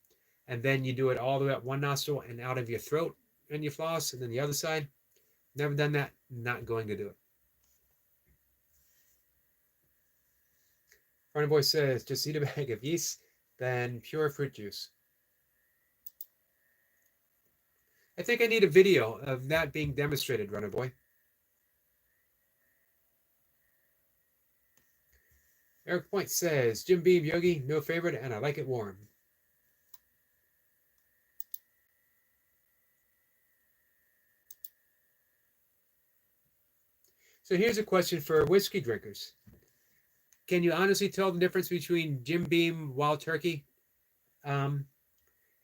and then you do it all the way up one nostril and out of your throat, and you floss, and then the other side. Never done that. not going to do it. Runner Boy says, just eat a bag of yeast, then pure fruit juice. I think I need a video of that being demonstrated, Runner Boy. Eric Point says, Jim Beam Yogi, no favorite, and I like it warm. So here's a question for whiskey drinkers. Can you honestly tell the difference between Jim Beam Wild Turkey? In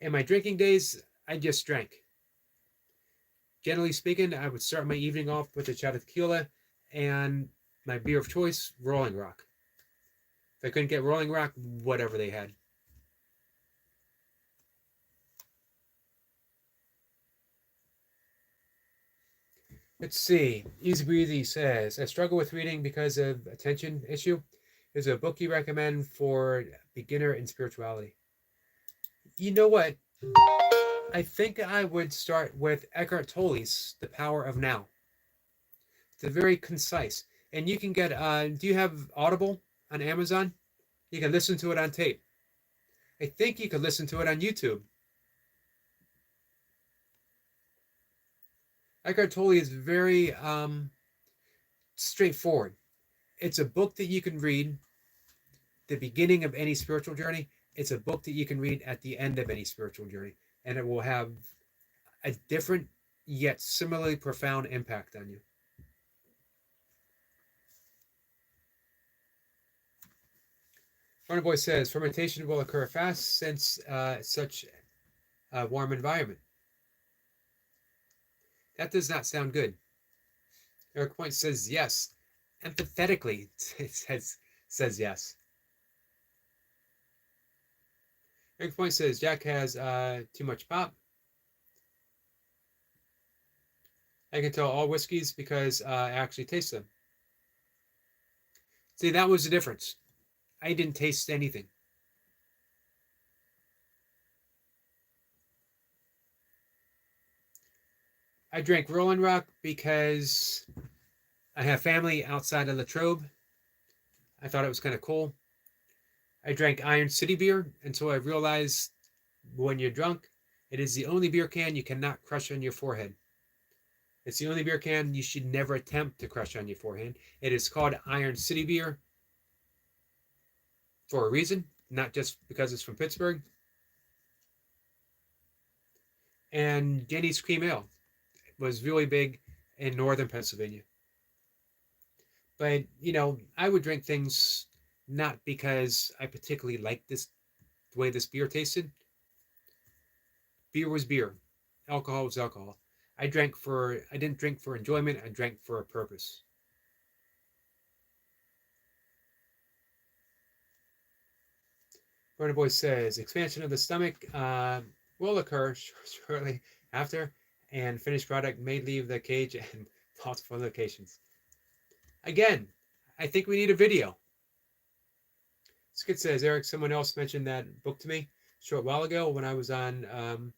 my drinking days, I just drank. Generally speaking, I would start my evening off with a shot of tequila and my beer of choice, Rolling Rock. If I couldn't get Rolling Rock, whatever they had. Let's see. Easy Breezy says, I struggle with reading because of attention issue. Is a book you recommend for beginner in spirituality? You know what? I think I would start with Eckhart Tolle's The Power of Now. It's very concise. And you can get, do you have Audible on Amazon? You can listen to it on tape. I think you can listen to it on YouTube. Eckhart Tolle is very straightforward. It's a book that you can read the beginning of any spiritual journey. It's a book that you can read at the end of any spiritual journey. And it will have a different yet similarly profound impact on you. Runner Boy says, fermentation will occur fast since such a warm environment. That does not sound good. Eric Point says yes. Empathetically, it says yes. Eric Point says Jack has too much pop. I can tell all whiskeys because I actually taste them. See, that was the difference. I didn't taste anything. I drank Rolling Rock because I have family outside of Latrobe. I thought it was kind of cool. I drank Iron City beer until I realized when you're drunk, it is the only beer can you cannot crush on your forehead. It's the only beer can you should never attempt to crush on your forehead. It is called Iron City beer for a reason, not just because it's from Pittsburgh. And Jenny's Cream Ale was really big in northern Pennsylvania. But, you know, I would drink things not because I particularly liked the way this beer tasted. Beer was beer. Alcohol was alcohol. I didn't drink for enjoyment. I drank for a purpose. Runner Boy says, expansion of the stomach will occur shortly after, and finished product may leave the cage in multiple locations. Again, I think we need a video. Skid says, Eric, someone else mentioned that book to me a short while ago when I was on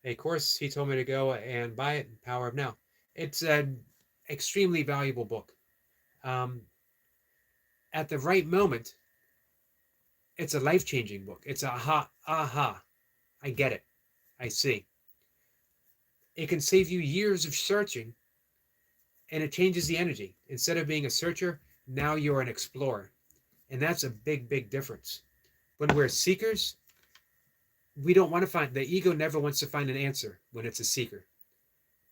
a course. He told me to go and buy it, Power of Now. It's an extremely valuable book. At the right moment, it's a life-changing book. It's aha, I get it. I see. It can save you years of searching, and it changes the energy. Instead of being a searcher, now you're an explorer. And that's a big, big difference. When we're seekers, we don't want to find, the ego never wants to find an answer when it's a seeker,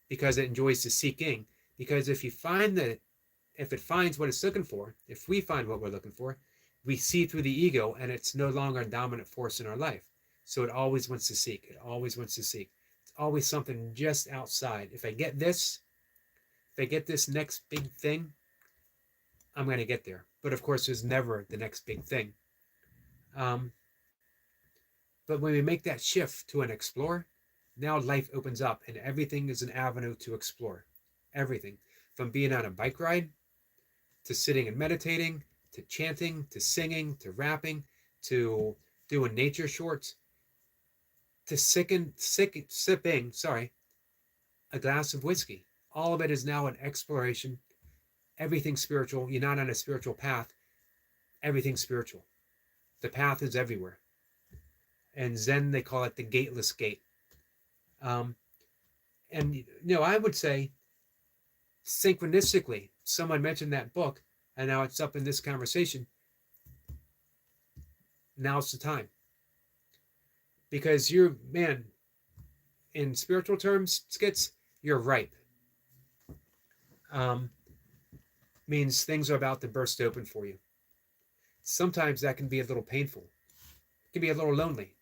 because it enjoys the seeking. Because if it finds what it's looking for, if we find what we're looking for, we see through the ego, and it's no longer a dominant force in our life. So it always wants to seek. It always wants to seek. It's always something just outside. If I get this next big thing, I'm going to get there. But of course, there's never the next big thing. But when we make that shift to an explorer, now life opens up and everything is an avenue to explore. Everything. From being on a bike ride, to sitting and meditating, to chanting, to singing, to rapping, to doing nature shorts, to sipping a glass of whiskey. all of it is now an exploration. Everything spiritual. You're not on a spiritual path. Everything's spiritual. The path is everywhere. And Zen, they call it the gateless gate. And I would say synchronistically, someone mentioned that book, and now it's up in this conversation. Now's the time. Because in spiritual terms, Skits, you're ripe. Means things are about to burst open for you. Sometimes that can be a little painful. It can be a little lonely.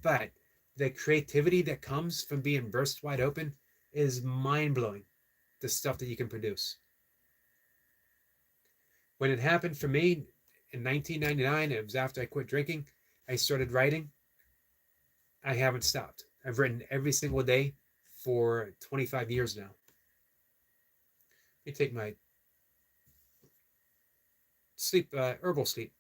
But the creativity that comes from being burst wide open is mind-blowing, the stuff that you can produce. When it happened for me in 1999, it was after I quit drinking, I started writing. I haven't stopped. I've written every single day for 25 years now. Let me take my sleep, herbal sleep.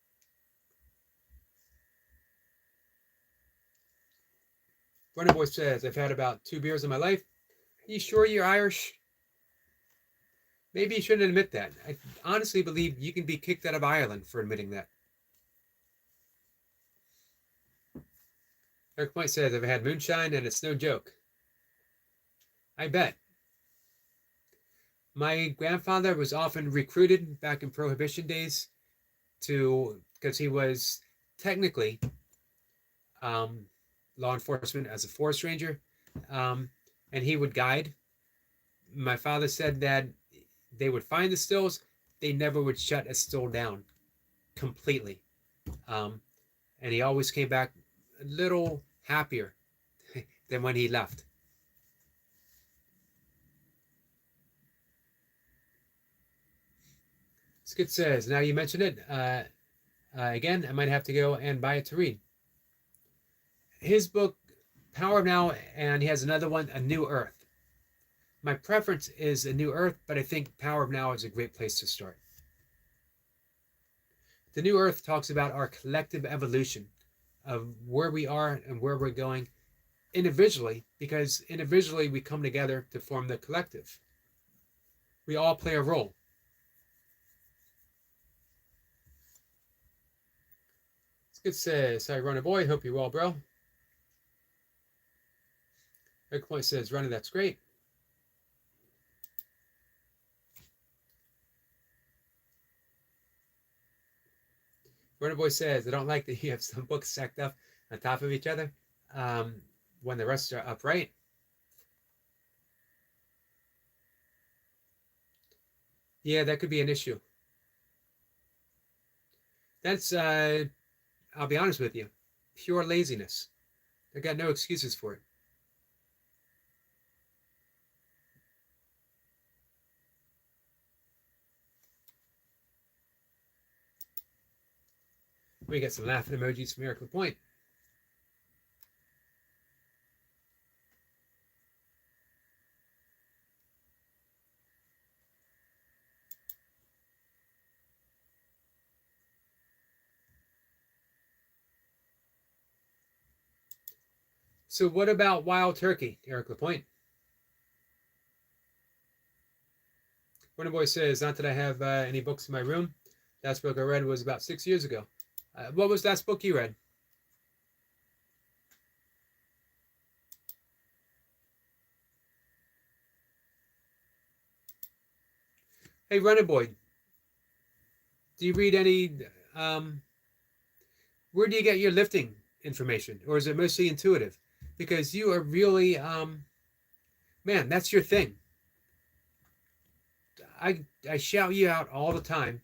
Runner Boy says, I've had about 2 beers in my life. Are you sure you're Irish? Maybe you shouldn't admit that. I honestly believe you can be kicked out of Ireland for admitting that. Eric Point says, I've had moonshine and it's no joke. I bet. My grandfather was often recruited back in Prohibition days because he was technically law enforcement as a forest ranger, and he would guide. My father said that they would find the stills, they never would shut a still down completely, and he always came back a little happier than when he left. Skid says, now you mentioned it, again, I might have to go and buy it to read. His book, Power of Now, and he has another one, A New Earth. My preference is A New Earth, but I think Power of Now is a great place to start. The New Earth talks about our collective evolution of where we are and where we're going individually, because individually we come together to form the collective. We all play a role. Skid says, hi, Runner Boy. Hope you're well, bro. Eric Point says, Runner, that's great. Runner Boy says, I don't like that you have some books stacked up on top of each other when the rest are upright. Yeah, that could be an issue. That's, I'll be honest with you, pure laziness. I got no excuses for it. We get some laughing emojis from Eric LaPointe. So what about Wild Turkey, Eric LaPointe? Runner Boy says, not that I have any books in my room. Last book I read was about 6 years ago. What was the last book you read? Hey, Runner Boy, do you read any, where do you get your lifting information? Or is it mostly intuitive? Because you are really, man, that's your thing. I shout you out all the time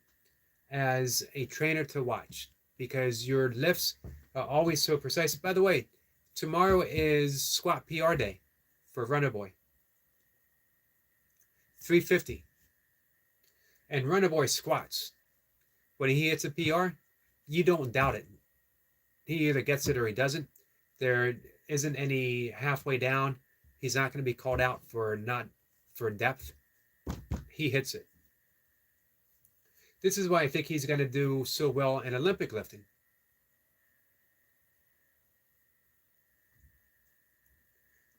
as a trainer to watch because your lifts are always so precise. By the way, tomorrow is squat PR day for Runner Boy. 350. And Runner Boy squats. When he hits a PR, you don't doubt it. He either gets it or he doesn't. There isn't any halfway down. He's not going to be called out for depth. He hits it. This is why I think he's going to do so well in Olympic lifting.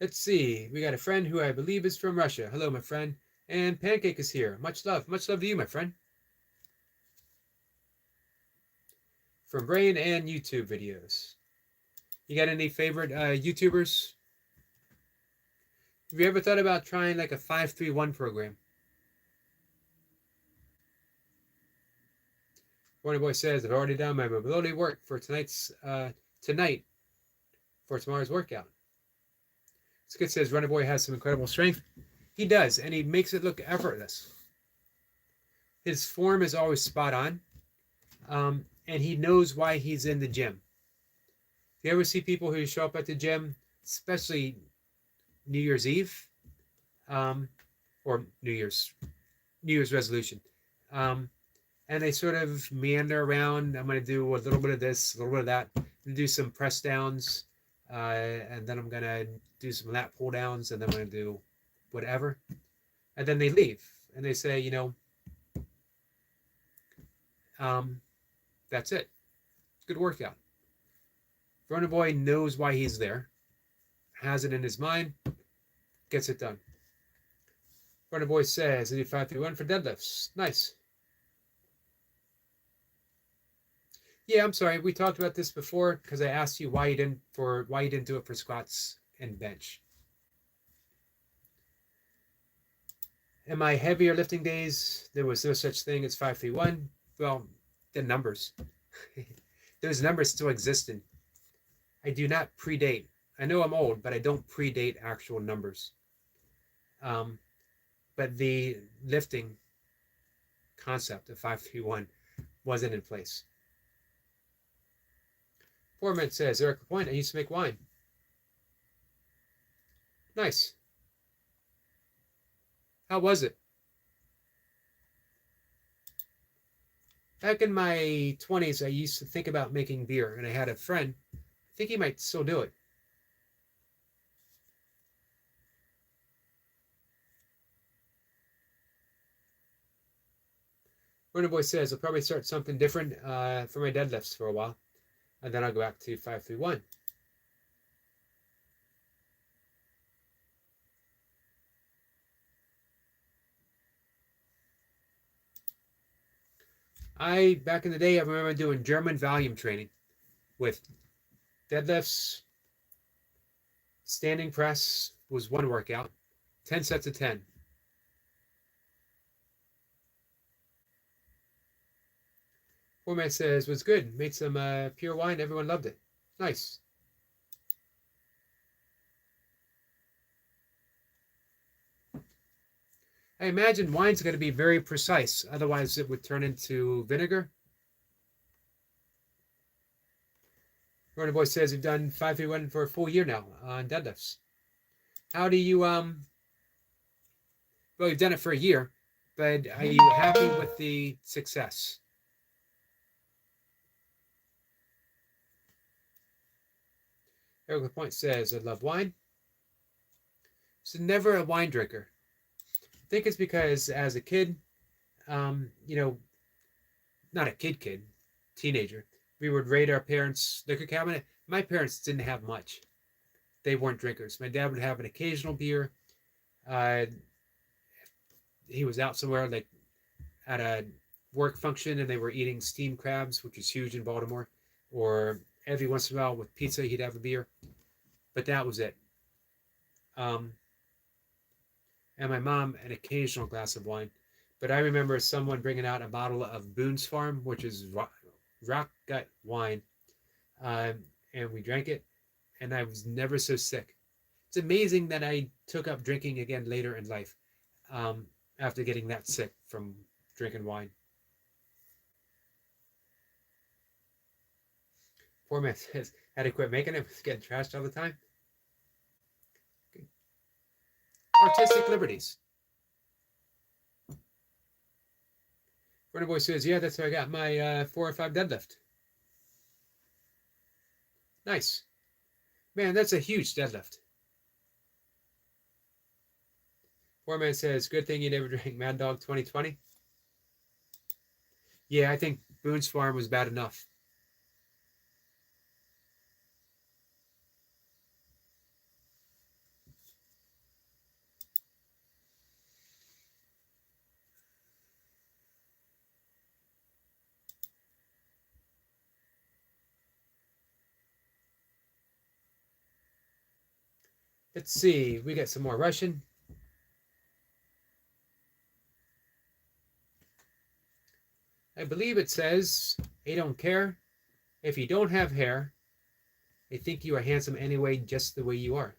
Let's see. We got a friend who I believe is from Russia. Hello, my friend. And Pancake is here. Much love. Much love to you, my friend. From Brain and YouTube videos. You got any favorite YouTubers? Have you ever thought about trying like a 5-3-1 program? Warner Boy says, I've already done my mobility work for tonight for tomorrow's workout. Skid says, Runner Boy has some incredible strength. He does, and he makes it look effortless. His form is always spot on, and he knows why he's in the gym. If you ever see people who show up at the gym, especially New Year's Eve, or New Year's resolution, and they sort of meander around. I'm going to do a little bit of this, a little bit of that, and do some press downs, and then I'm going to do some lat pull downs, and then I'm going to do whatever. And then they leave, and they say, that's it. Good workout. Runner Boy knows why he's there, has it in his mind, gets it done. Runner Boy says, I do 5-3-1 for deadlifts. Nice. Yeah, I'm sorry. We talked about this before because I asked you why you didn't do it for squats and bench. In my heavier lifting days, there was no such thing as 5-3-1. Well, the numbers. Those numbers still existed. I do not predate. I know I'm old, but I don't predate actual numbers. But the lifting concept of 5-3-1 wasn't in place. Foreman says, Eric Point, I used to make wine. Nice. How was it? Back in my 20s, I used to think about making beer, and I had a friend. I think he might still do it. Runner Boy says, I'll probably start something different for my deadlifts for a while, and then I'll go back to 5-3-1. Back in the day, I remember doing German volume training with deadlifts, standing press was one workout, 10 sets of 10. Foreman says, was good. Made some pure wine. Everyone loved it. Nice. I imagine wine's going to be very precise. Otherwise, it would turn into vinegar. Runner Boy says you've done 5-3-1 for a full year now on deadlifts. How do you, well, you've done it for a year, but are you happy with the success? Eric Point says, I love wine. So never a wine drinker. I think it's because as a kid, not a kid, teenager, we would raid our parents' liquor cabinet. My parents didn't have much. They weren't drinkers. My dad would have an occasional beer. He was out somewhere like at a work function and they were eating steamed crabs, which is huge in Baltimore, or every once in a while with pizza, he'd have a beer, but that was it. And my mom, an occasional glass of wine. But I remember someone bringing out a bottle of Boone's Farm, which is rock gut wine, and we drank it, and I was never so sick. It's amazing that I took up drinking again later in life, after getting that sick from drinking wine. Poor man says, had to quit making it, was getting trashed all the time. Okay. Artistic liberties. Runner Boy says, yeah, that's how I got my 4 or 5 deadlift. Nice. Man, that's a huge deadlift. Foreman says, good thing you never drank Mad Dog 2020. Yeah, I think Boone's Farm was bad enough. Let's see. We got some more Russian. I believe it says, "I don't care. If you don't have hair, they think you are handsome anyway, just the way you are."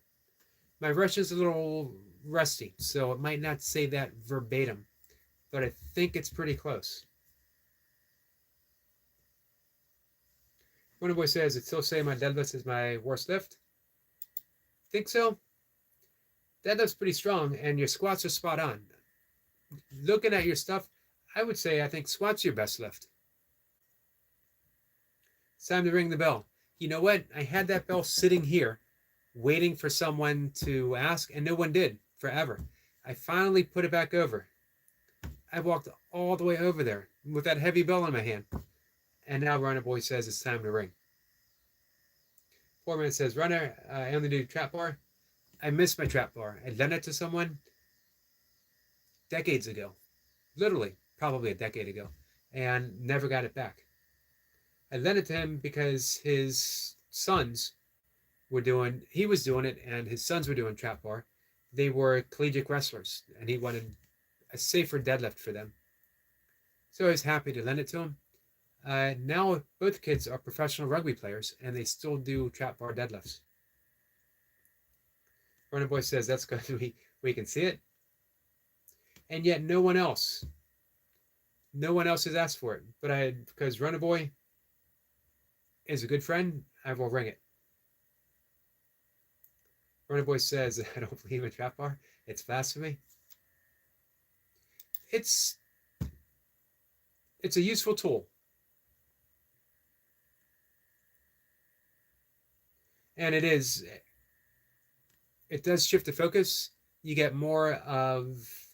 My Russian's a little rusty, so it might not say that verbatim, but I think it's pretty close. Wonderboy says, "It still say my deadlift is my worst lift." Think so? Deadlift's pretty strong, and your squats are spot on. Looking at your stuff, I would say I think squats your best lift. It's time to ring the bell. You know what? I had that bell sitting here, waiting for someone to ask, and no one did forever. I finally put it back over. I walked all the way over there with that heavy bell in my hand. And now Runner Boy says it's time to ring. Poor Man says, "Runner, I only do trap bar." I missed my trap bar. I lent it to someone decades ago. Literally, probably a decade ago. And never got it back. I lent it to him because his sons he was doing it, and his sons were doing trap bar. They were collegiate wrestlers, and he wanted a safer deadlift for them. So I was happy to lend it to him. Now both kids are professional rugby players, and they still do trap bar deadlifts. Runner Boy says that's good. We can see it. And yet no one else has asked for it. But because Runner Boy is a good friend, I will ring it. Runner Boy says, "I don't believe in trap bar. It's blasphemy." It's a useful tool. And it does shift the focus. You get more of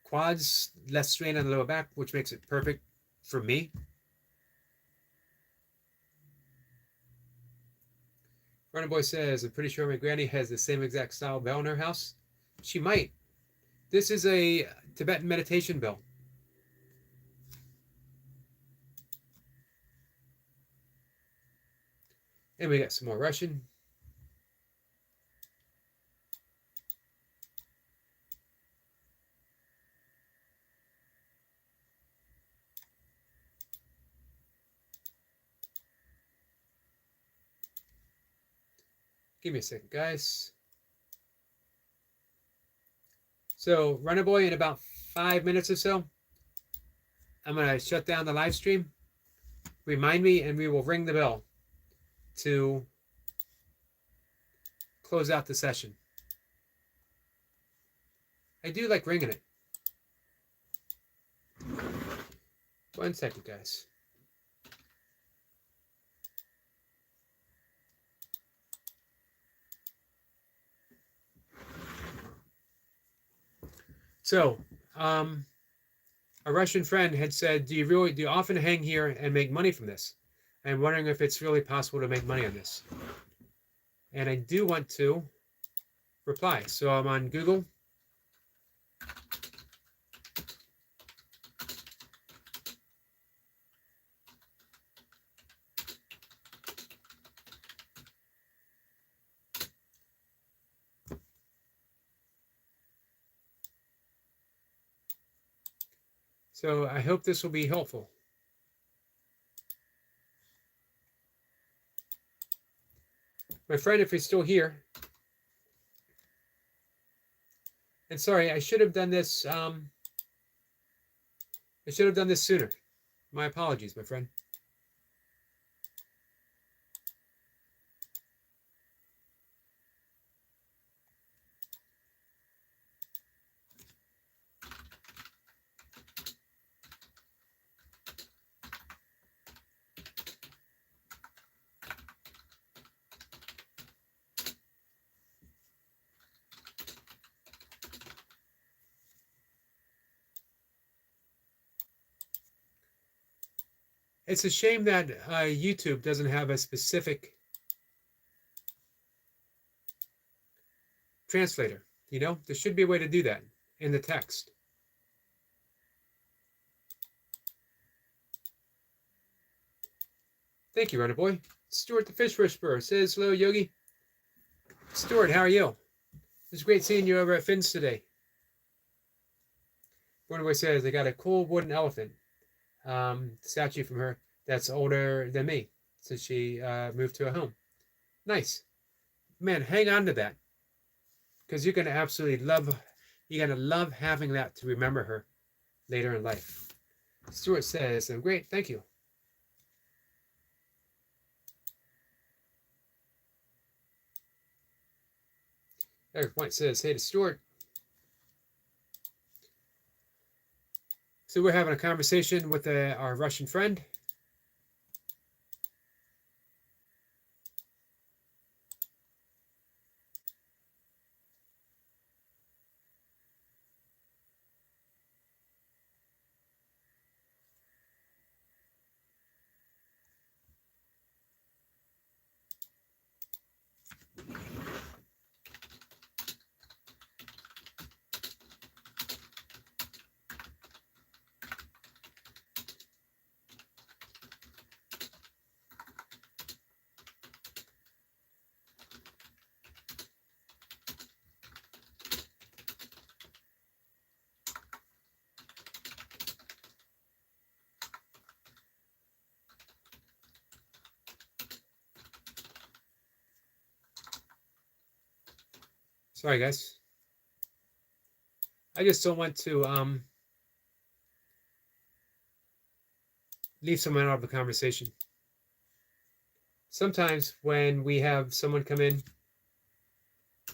quads, less strain on the lower back, which makes it perfect for me. Runner Boy says, "I'm pretty sure my granny has the same exact style bell in her house." She might. This is a Tibetan meditation bell. And we got some more Russian. Give me a second, guys. So, Runner Boy, in about 5 minutes or so, I'm going to shut down the live stream. Remind me, and we will ring the bell to close out the session. I do like ringing it. 1 second, guys. So, a Russian friend had said, do you often hang here and make money from this? I'm wondering if it's really possible to make money on this. And I do want to reply. So I'm on Google. So I hope this will be helpful. My friend, if you're still here, and sorry, I should have done this. I should have done this sooner. My apologies, my friend. It's a shame that YouTube doesn't have a specific translator. You know, there should be a way to do that in the text. Thank you, Runner Boy. Stuart the Fish Whisperer says, "Hello, Yogi." Stuart, how are you? It's great seeing you over at Finn's today. Boy says they got a cool wooden elephant statue from her that's older than me since she moved to a home. Nice. Man, hang on to that because you're going to absolutely love, you're going to love having that to remember her later in life. Stuart says, I'm great, thank you. Eric Point says, hey to Stuart. So we're having a conversation with our Russian friend. Sorry, guys. I just don't want to leave someone out of the conversation. Sometimes when we have someone come in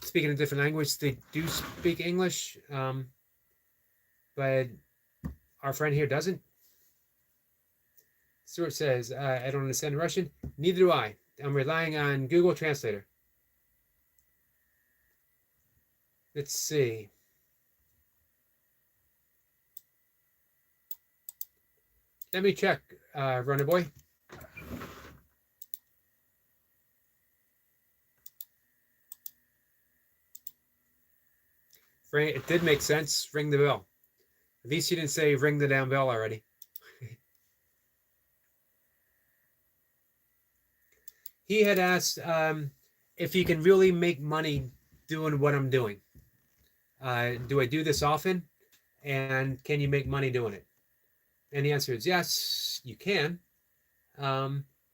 speaking a different language, they do speak English, but our friend here doesn't. Stuart says, I don't understand Russian. Neither do I. I'm relying on Google Translator. Let's see. Let me check, Runner Boy. It did make sense. Ring the bell. At least you didn't say ring the damn bell already. He had asked if you can really make money doing what I'm doing. Do I do this often? And can you make money doing it? And the answer is yes, you can.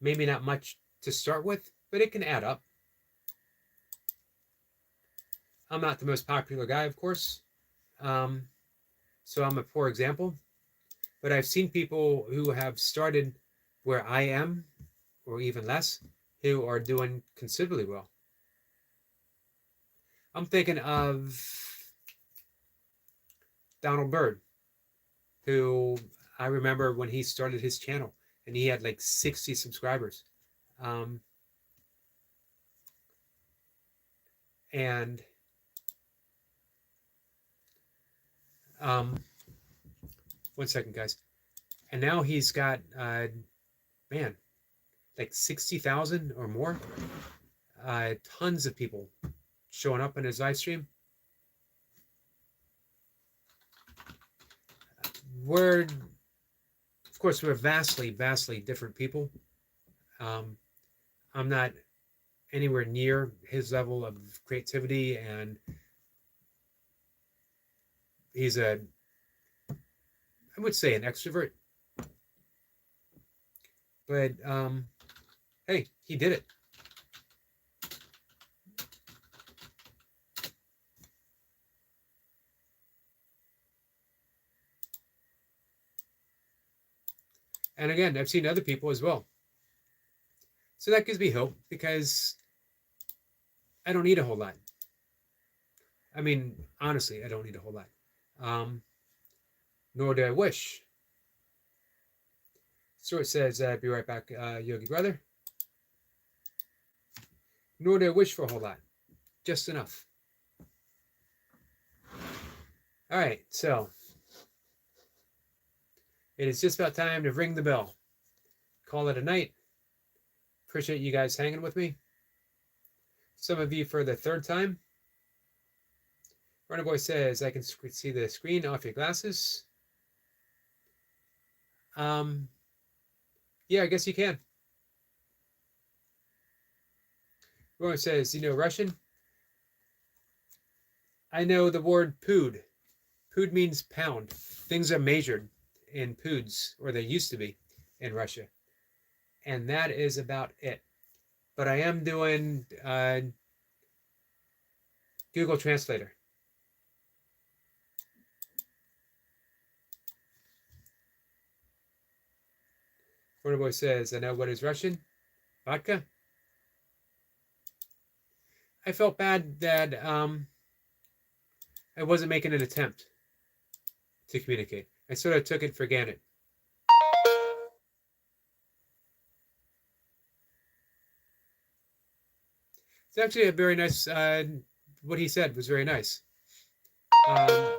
Maybe not much to start with, but it can add up. I'm not the most popular guy, of course. So I'm a poor example. But I've seen people who have started where I am, or even less, who are doing considerably well. I'm thinking of Donald Byrd, who I remember when he started his channel and he had like 60 subscribers. And one second, guys. And now he's got, man, like 60,000 or more. Tons of people showing up in his live stream. Of course, we're vastly, vastly different people. I'm not anywhere near his level of creativity, and he's I would say an extrovert. But hey, he did it. And again, I've seen other people as well. So that gives me hope because I don't need a whole lot. I mean, honestly, I don't need a whole lot. Nor do I wish. Stuart says, be right back, Yogi brother. Nor do I wish for a whole lot. Just enough. All right, so it is just about time to ring the bell. Call it a night. Appreciate you guys hanging with me. Some of you for the third time. Runner Boy says, I can see the screen off your glasses. Yeah, I guess you can. Runner says, you know Russian? I know the word pood. Pood means pound. Things are measured in poods, or they used to be in Russia. And that is about it. But I am doing Google Translator. Boy says, I know what is Russian. Vodka. I felt bad that I wasn't making an attempt to communicate. I sort of took it for granted. It's actually a very nice, what he said was very nice.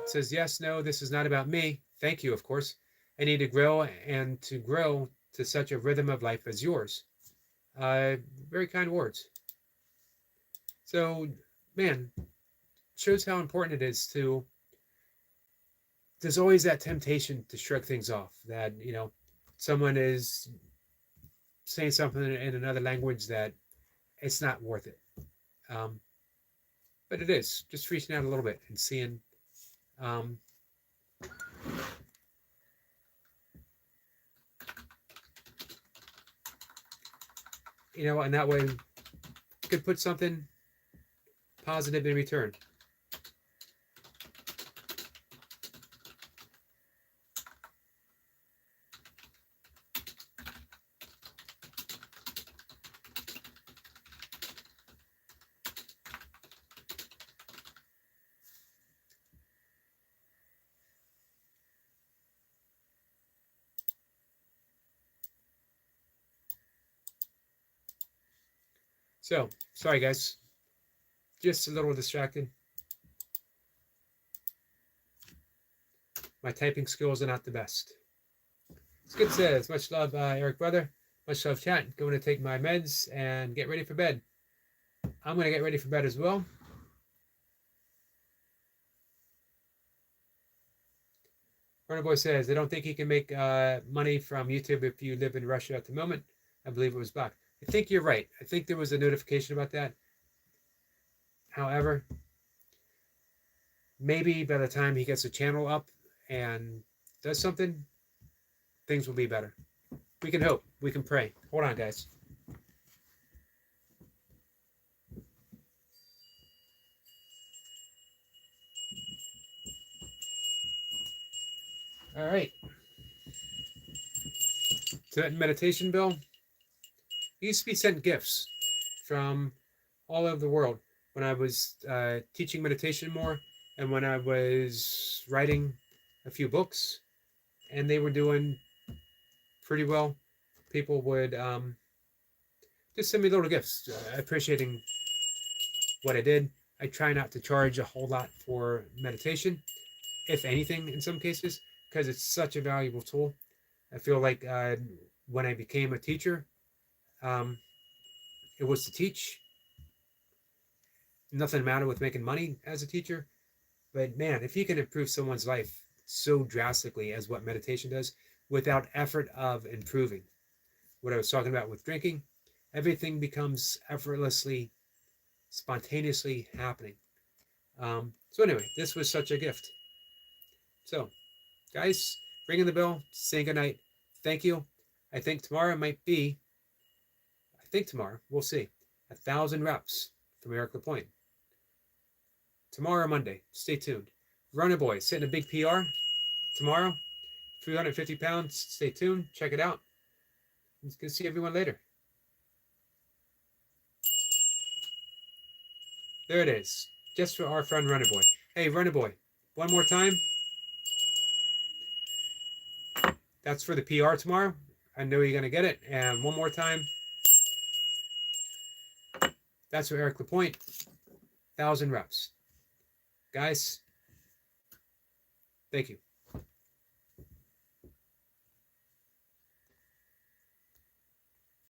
Says, yes, no, this is not about me. Thank you, of course. I need to grow and to grow to such a rhythm of life as yours. Very kind words. So, man, shows how important it is to, there's always that temptation to shrug things off, that, you know, someone is saying something in another language that it's not worth it. But it is just reaching out a little bit and seeing you know, and that way you could put something positive in return. So, sorry guys, just a little distracted. My typing skills are not the best. Skid says, much love, Eric brother. Much love, chat. Going to take my meds and get ready for bed. I'm going to get ready for bed as well. Runner Boy says, I don't think you can make money from YouTube if you live in Russia at the moment. I believe it was blocked. I think you're right. I think there was a notification about that. However, maybe by the time he gets the channel up and does something, things will be better. We can hope. We can pray. Hold on, guys. All right. Tibetan meditation bill. Used to be sent gifts from all over the world when I was teaching meditation more, and when I was writing a few books, and they were doing pretty well. People would just send me little gifts, appreciating what I did. I try not to charge a whole lot for meditation, if anything, in some cases, because it's such a valuable tool. I feel like when I became a teacher, it was to teach. Nothing mattered with making money as a teacher. But man, if you can improve someone's life so drastically as what meditation does, without effort of improving, what I was talking about with drinking, everything becomes effortlessly, spontaneously happening. So anyway, this was such a gift. So, guys, ringing the bell, saying goodnight. Thank you. I think tomorrow we'll see, 1,000 reps from Eric LaPointe. Tomorrow, Monday. Stay tuned. Runner Boy, setting a big PR tomorrow. 350 pounds. Stay tuned. Check it out. It's good to see everyone later. There it is. Just for our friend Runner Boy. Hey, Runner Boy, one more time. That's for the PR tomorrow. I know you're going to get it. And one more time. That's for Eric LaPointe. 1,000 reps. Guys, thank you.